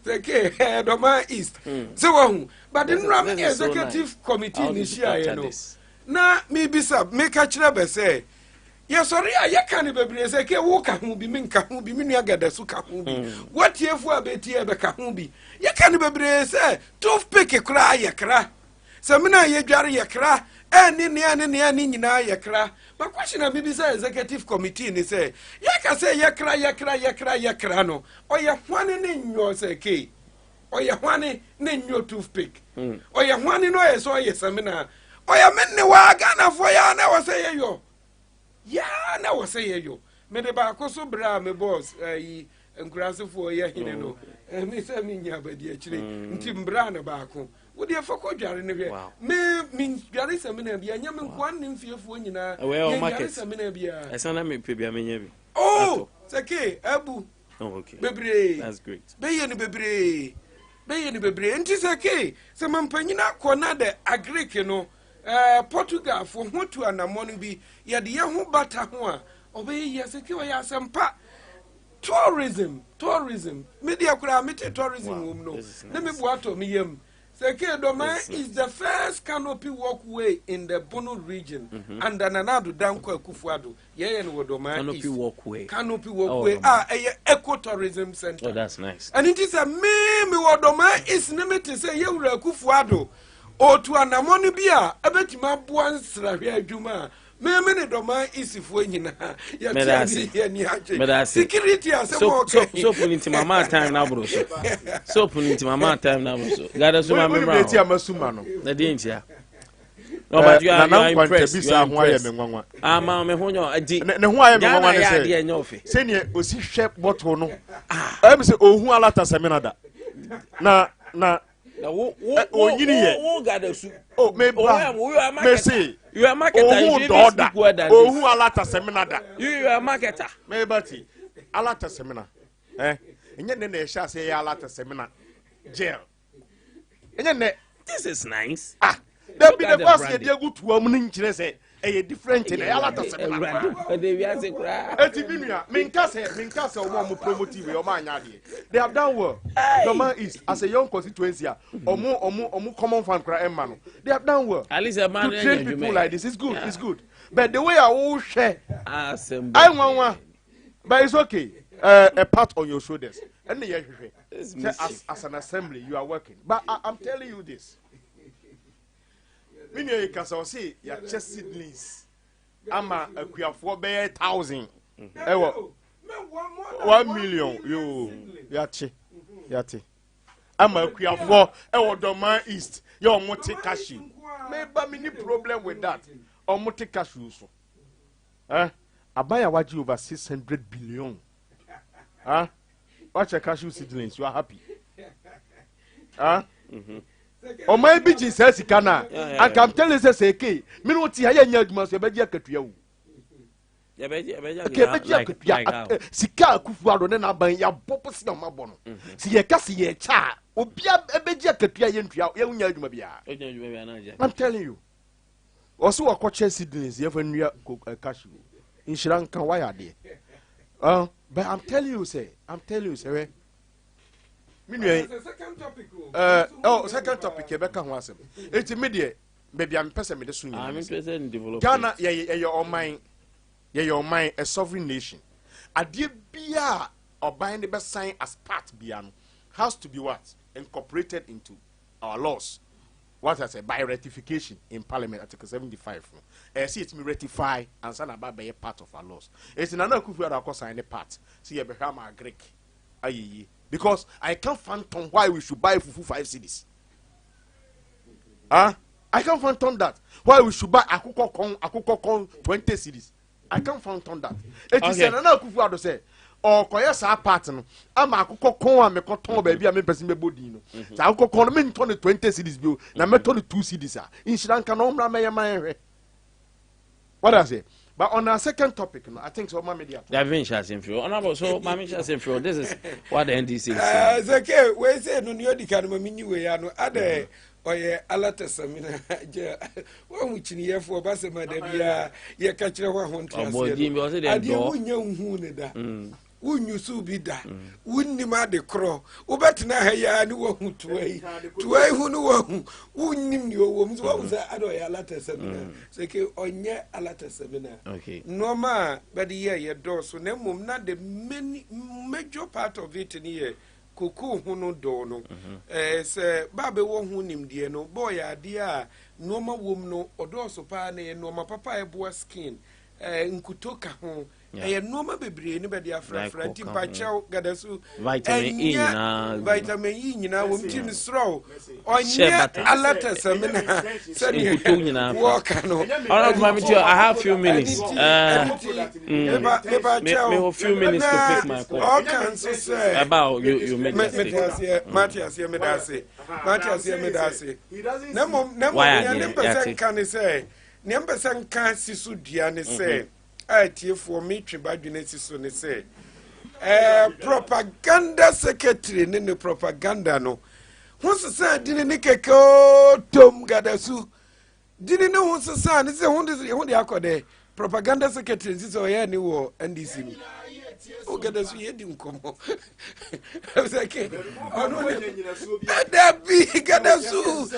Okay, Domais. So one, but the Ram executive committee ni share no. Na me bisa me ka kire be say. Ye sorry a ye kan be bre say ke wo ka hu bi me nka hu bi me nua gada su ka hu bi. What ye fu abeti e be ka hu bi. Ye kan be bre say toothpick kra ye kra. Se me na ye dware ye kra. Ni nyina ye kra. But question na bibi say executive committee ni say ye ka say ye kra no. O ye hwane ne nyo say ke. O ye hwane ne nyo toothpick. O ye hwane no ye so ye seminar. O ye menni wa Ghana for ya na wo say ye yo. Ya na wo say ye yo. Me de ba ko so bra me boss yi nkurasefo ye hine no. Me say me nya badi akire. Nti mbra na ba ko. Wodi afako dware ne hwe me dware semina bia nya me nkwan ne mfiefo nyina ye dware semina bia esana me pe bia menya bi oh seke abu okay bebre that's great beye ne bebre enti seke se mampanyina kona de agric no Portugal fo hotu anamon bi ye de ye ho bata ho a obeye ye seke o ya sempa tourism media kura mete tourism wom no na me buato me yam Seke Doma is the first canopy walkway in the Bono region, and Nanado Danko Kufuado. Yeah, and Doma canopy walkway. Canopy walkway. Ecotourism center. Oh, that's nice. And it is a meme Doma is limited. Say you Kufuado or to an Amonibia. I bet my bones Juma. me do ma isifo nyina ya tia security as so put mama time na bro so put mama time na bro so gada so ma me bra tia masuma no na di ntia no but you are impressed Nkwantabisa ho aye me nwanwa ama me ho nyo adi ne ho aye me nwanwa ne se ne osi hwe bottle no am se ohun alata seminada na onyini ye wo gada su oh me bra me say you are marketer you should speak word than this ohun alata seminada you are marketer me bati alata semina enye ne na sha say alata semina jail enye ne this is nice there be the first year go to am nkire say a different in alata semina they we are say kra etibinua minka say omo promotive we omo anya de they have done well the man is as a young constituency omo common fan kra emma no they have done well at least a man to train people like this is good it's good but the way I will share I want but it's okay a part on your shoulders and as an assembly you are working but I'm telling you this Many you can say your chest seedlings. Ama akuafo be 1,000. 1 million. You yati. Ama akuafo Doma East. You moti cashew. Maybe many problem with that. Or moti cashew so. Abaya waji over 600 billion. Watch your cashew seedlings. You are happy. O my biji says kana and come tell us say ke me no ti haya nya aduma so be ji akatua wu ya be ji akatua sika akufu ado ne na ban ya bopo si na mabo no si ye ka si ye cha obia be ji akatua ye ntua ye nya aduma bia I'm telling you also wa koche seedlings ye fa nua cashew inshiran kan why ade but I'm telling you say second topic Rebecca ho asem eti me de baby am pese me de so I'm interested in development Ghana ye your mind a sovereign nation ade bia oban de be sign as part bia no has to be what incorporated into our laws what I say by ratification in parliament article 75 see it me ratify and say na ba be part of our laws eti na kufu ada ko sign the part see ye be hwa ma Greek ayi because I can't phantom why we should buy fufu 5 cedis. I can't phantom that. Why we should buy akukọ kon 20 cedis. I can't phantom that. It is an akufu ado say or koye sa part no ama akukọ kon a me koton ba bia me person be bodi no. Sa akukọ kon me nton 20 cedis bio na me ton 2 cedis a. Inshiran kan no mra me yema. What I say? But on our second topic, I think so. Media. They have been shouting for you. So, Mammy shouting for you. This is what the NDC is saying. It's okay. We say no new dikan mami we ano ade oye alata samina. Wa muchini ye for ba se madabia ye ka kire ho ho ntia se. Ade wunya hu ne da. Wunyusu bi da. Wunnima de kro. Ubetena ha ya ni wo hu tuai. Tuai hu no wo hu. Wunnim ni wo mu so wo say ade oye alata samina. So ke onye alata samina. Okay. Normal but ye do so na mum na the many major part of it ni ye kuku hu no do no. Se ba be wo hu nimde no boy ade a normal wom no odo so pa na ye normal papa e bo skin nkutoka ho normal bebre ni be dia fra timpa chew gadasu vitamin E nyina wom tim sro onye alata samina nkuto nyina walk no all of my I have few minutes me a few minutes to pick my call all can say about you make Matthias here medase na mom person can say number person can sisu dia ne say tie for me twebadwene sisu ne say propaganda secretary ne propaganda no ho sesa dine ne keke tom gadasu dine ne ho sesa ne say ho de akode propaganda secretary sisi oya ni wo NDC ni o gadasu ye di nkomo okay ono da bi gadasu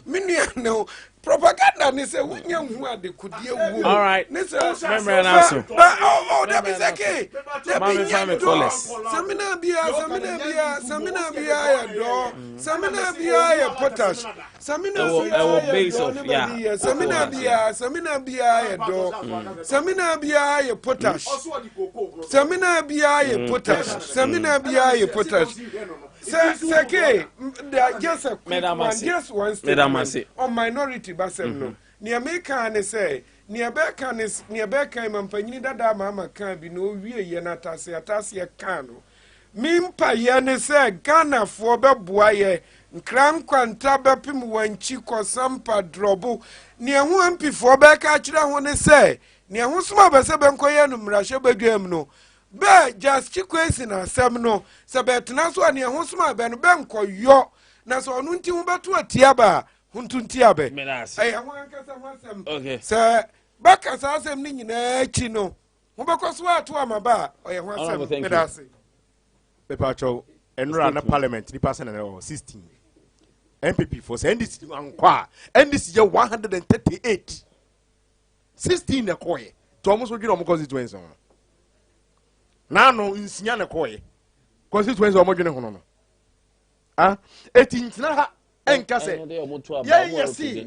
minu no propaganda ni say wonya hu ade kudie wu. All right. Ni say Oh, that is okay. Mami family callers. Samina bia ya do. Samina bia ya potash. Samina base of Samina bia ya do. Samina bia ya potash. Samina bia ya potash. Samina bia ya potash. Seke, just one statement on minority basem no. Ni America ne say, ni Abeka mampanyini dada mama kan bi no wie ye na atase kan no. Mimpa ye ne say Ghana fo beboa ye Nkwantabisa bepim wanchi ko Sompa drobo. Ni ehu ampi fo beka akire ho ne say, ni ehu soma bese benkoye no mrahye badwam no. Be just chikwesi na asem no se betena so ane ho soma be no be nkoyo na so onu nti ho beto atia ba huntu nti abe eh ho ankasa ho asem okay se baka sa asem ni nyina achi no ho bekoso ato amaba oye ho asem medase pepacho enra na parliament ni person na 16 MPP for say NDC ankwa NDC ye 138 16 na koye to almost we get constituency Nano insinya ne koye constituency o modwene hono no etintina ha enka se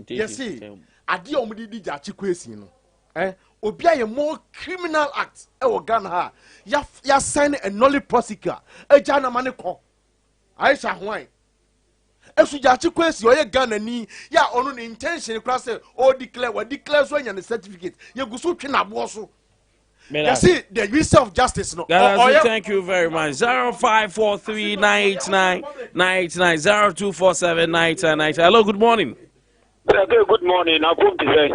yesi ade o mudi di achi kwesi no obi aye more criminal act e wo Ghana ha ya sign a nolly prosecutor eja na mane ko aisha hwan esu ja achi kwesi o ye Ghana ni ya onu ni intention kra se o declare so anya ne certificate ye gusu twe na bo so. You see the use of justice. No. Thank you very much. 0543-989-989 0247-989. Hello, good morning. Good morning.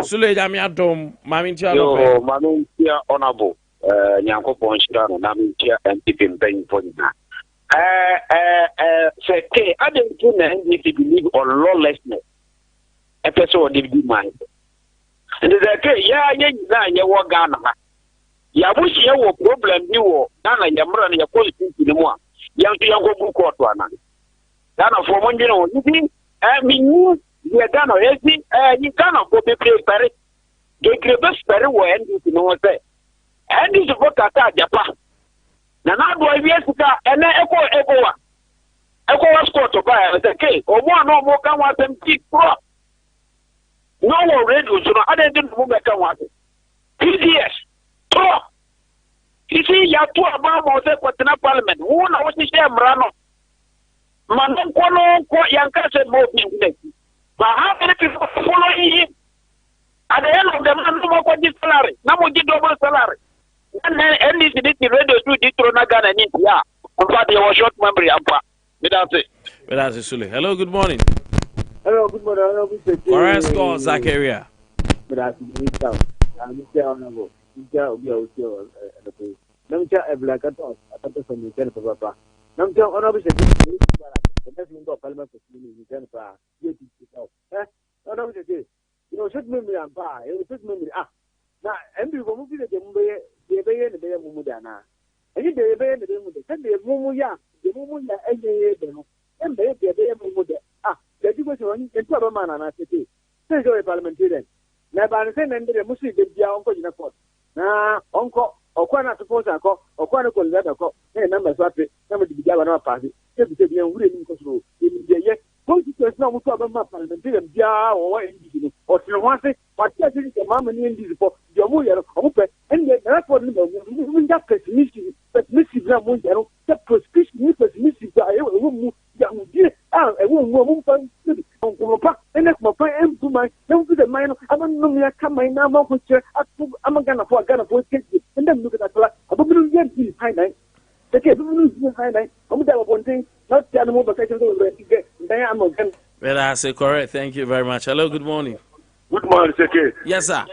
Sule Jamiatom, Mamintia. Yo, Mamintia honorable. Nyanko Ponchano, Mamintia and Tipim Bang Ponina. Say, I didn't believe on lawlessness. Episode of the mind. And the Ghana. Ya bushi ya wo problem ni wo Ghana ya mra na ya politics ni mo ya ntu ya go buku oto ana Ghana for mo ndino ni mi ni ya Ghana yesi ni Ghana for be prepare de grebe spare wo NDC no se NDC for kata Japan na do wiesika ene ekowa squad to buy the ke o mo no mo kan wa tem ti pro no wo radio so no adedin mo be kan wa PDS you see, you have to about the parliament. Who knows what you say, Mrano? Man, Yanka said more things. But how many people follow him? At the end of the month, no more salary. No more double salary. And then, this radio to Ditronagan and India. But they were short memory. That's it. Sule. Hello, good morning. Hello, good morning. Hello, good morning. Correct score, Zachariah. I'm honorable. Namcha Eblakato, a purpose of the Papa. Namcha honorable secretary, the National Parliament of Jennifer. Honorable secretary, you know, should memory and bar, it was memory. Now, and we will move the Bay and the Bay of Mudana. And you the Bay and the Mumuya, the Mumuya, and the Bay of Mumuda. The Division in Tabaman and I said, say, go a parliamentarian. Never send and the Muslim, the uncle in a court. Uncle. Okwana suppose ako okwana ko leda ko number swape number di biga na pass e bi se bi en wure ni ko so e bi ye constitution na mo to ba parliamentarian bia o wa ndidi ni o tiri ho ase wa ti ase ni mama ni ndidi po di o mo ye no o pe en ye na for ni mo nja pessimistic na mo ye no the pessimistic da e wo mu ya mu di e wo mu mo pa on pa ene ko pa em tu mai no tu de mai no ama no mi aka mai na ma ko che atu ama Ghana for ke and then look at that class. I don't know high night. The case of high night. I'm going one thing, not the animal vacation. Well, I say correct. Thank you very much. Hello, good morning. Good morning, Seke. Yes, sir.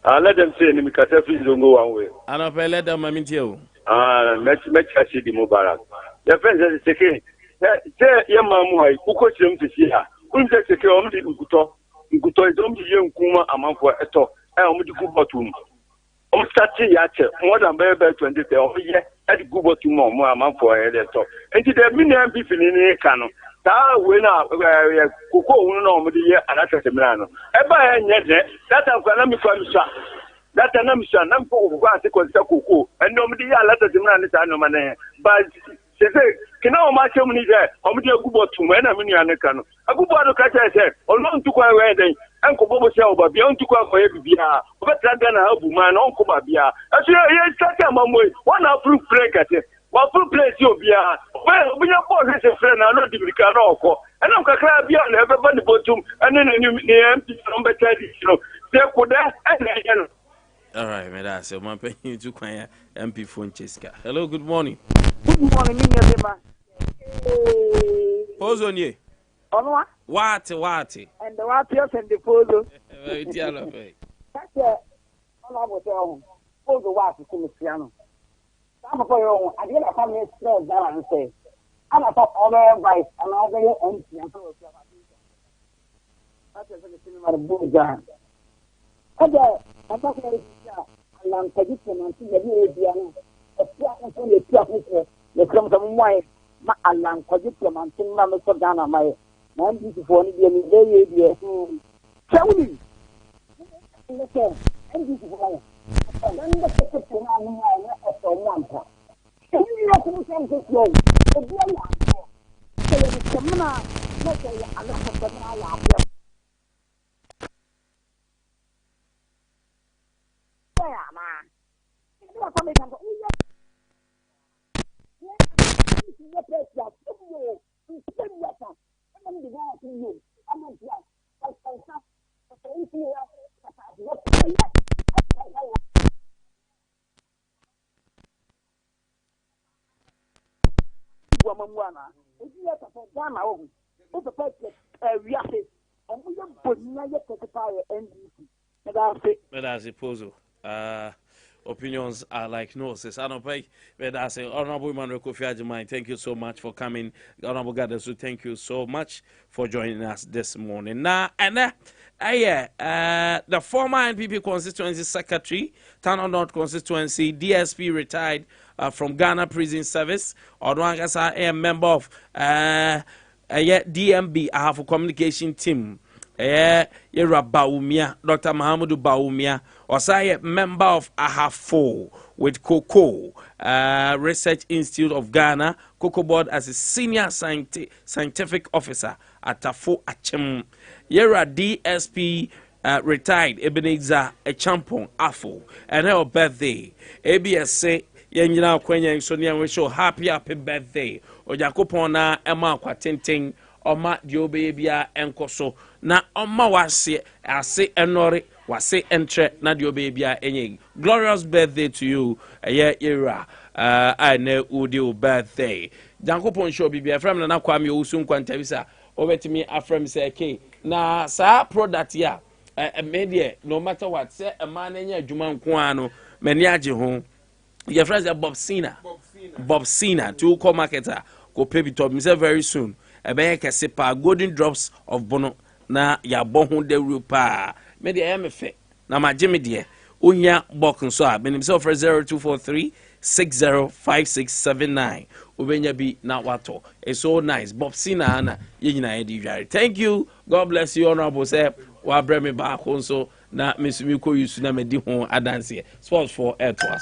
Let them say, Nimikasafi don't go one way. I don't pay let them, I mean, you. Let's see the Mubarak. The friends say, Seke, say, Yamamu, who coach them to see her. Who says, Seke, only Ukuto is only young Kuma among for a talk. I am the Kubatum. I'm starting yet more than 20 years at the Google to more amount for a letter. And to the million people in a canon. saa we na koko unu na omudi ye anatete mrano eba ya nyede data kwa na mifa misa data na misa na mko kwa ase kwa koko ende omudi ye anatete mrano sa no mane ba sese kina o ma chem ni je omudi agubo tumu na menu aneka no agubo ado ka che ono ntukwa we den enko bobo se oba bia ntukwa ko ye bibia obetra na abu ma na onko ba bia aso ye start amamoi wana proof break ate wa full place obia we nya boss se friend na no dibika na oko ena kakra bia na ebe ba ni botum ene ni MP no better di no se koda ene ye no. All right, me that say man pay you to kwanya MP phone cheska. Hello, good morning. Good morning, me nyema. Pozo nie. Onwa? What? And the what you send the pozo. Very tialo fe. That's it. Onwa bo tell. Pozo what to me piano. I'm for you. I didn't come here stress down and say, I'm a top over vice and I'll be empty and so that's the cinema the Buddha. Okay, I'm talking about I'm taking and see the piano. A piano from the piano. The come some wife, my alarm Kajipum and Tin Mama Ghana, my beautiful Indian very tell me. Listen, and beautiful. And then the second thing I know I one part. Can you not understand this way? The boy, so the seminar, not a lot of the But as a puzzle, opinions are like noses. I don't pay, but I say, Honorable Emmanuel Kofi Ajimai, thank you so much for coming. Honorable Gadesu, thank you so much for joining us this morning. Now, and the former NPP constituency secretary, Tano North constituency, DSP retired from Ghana Prison Service. Odwangasa, a member of DMB, I have a communication team. Yera Baumia, Dr. Mahamudu Baumia, or member of AHAFO with Cocoa Research Institute of Ghana, Cocoa Board as a senior scientific officer at Tafo Achem. Yera DSP retired Ebenezer Echampong Afo, and her birthday. ABS say, Yenina Kwenya Sonia, we show happy birthday. Ojakopona Emma Quatinting. Oma diobe bia enkoso na oma wase ase enore wase entre na diobe bia enye. Glorious birthday to you era I know udi birthday Jankopon show bibia from na kwame osu Nkwantabisa obetimi afrem say ke na sa product ya media no matter what say a man enya adwuma nko ano mani age ho your friends Bob Sina to call marketer go pay bitop me say very soon. Ebe kese pa golden drops of bono na ya bohu de rupa me de am fe na magime de onya bok nso a benim se offer 0243 605679 obenya bi na wato. It's so nice. Bob Sina na ye nyina ye di dware. Thank you, God bless you, honorable say wa bre me ba ko nso na mesumi ko yusu na me di ho adanse sports for air to us.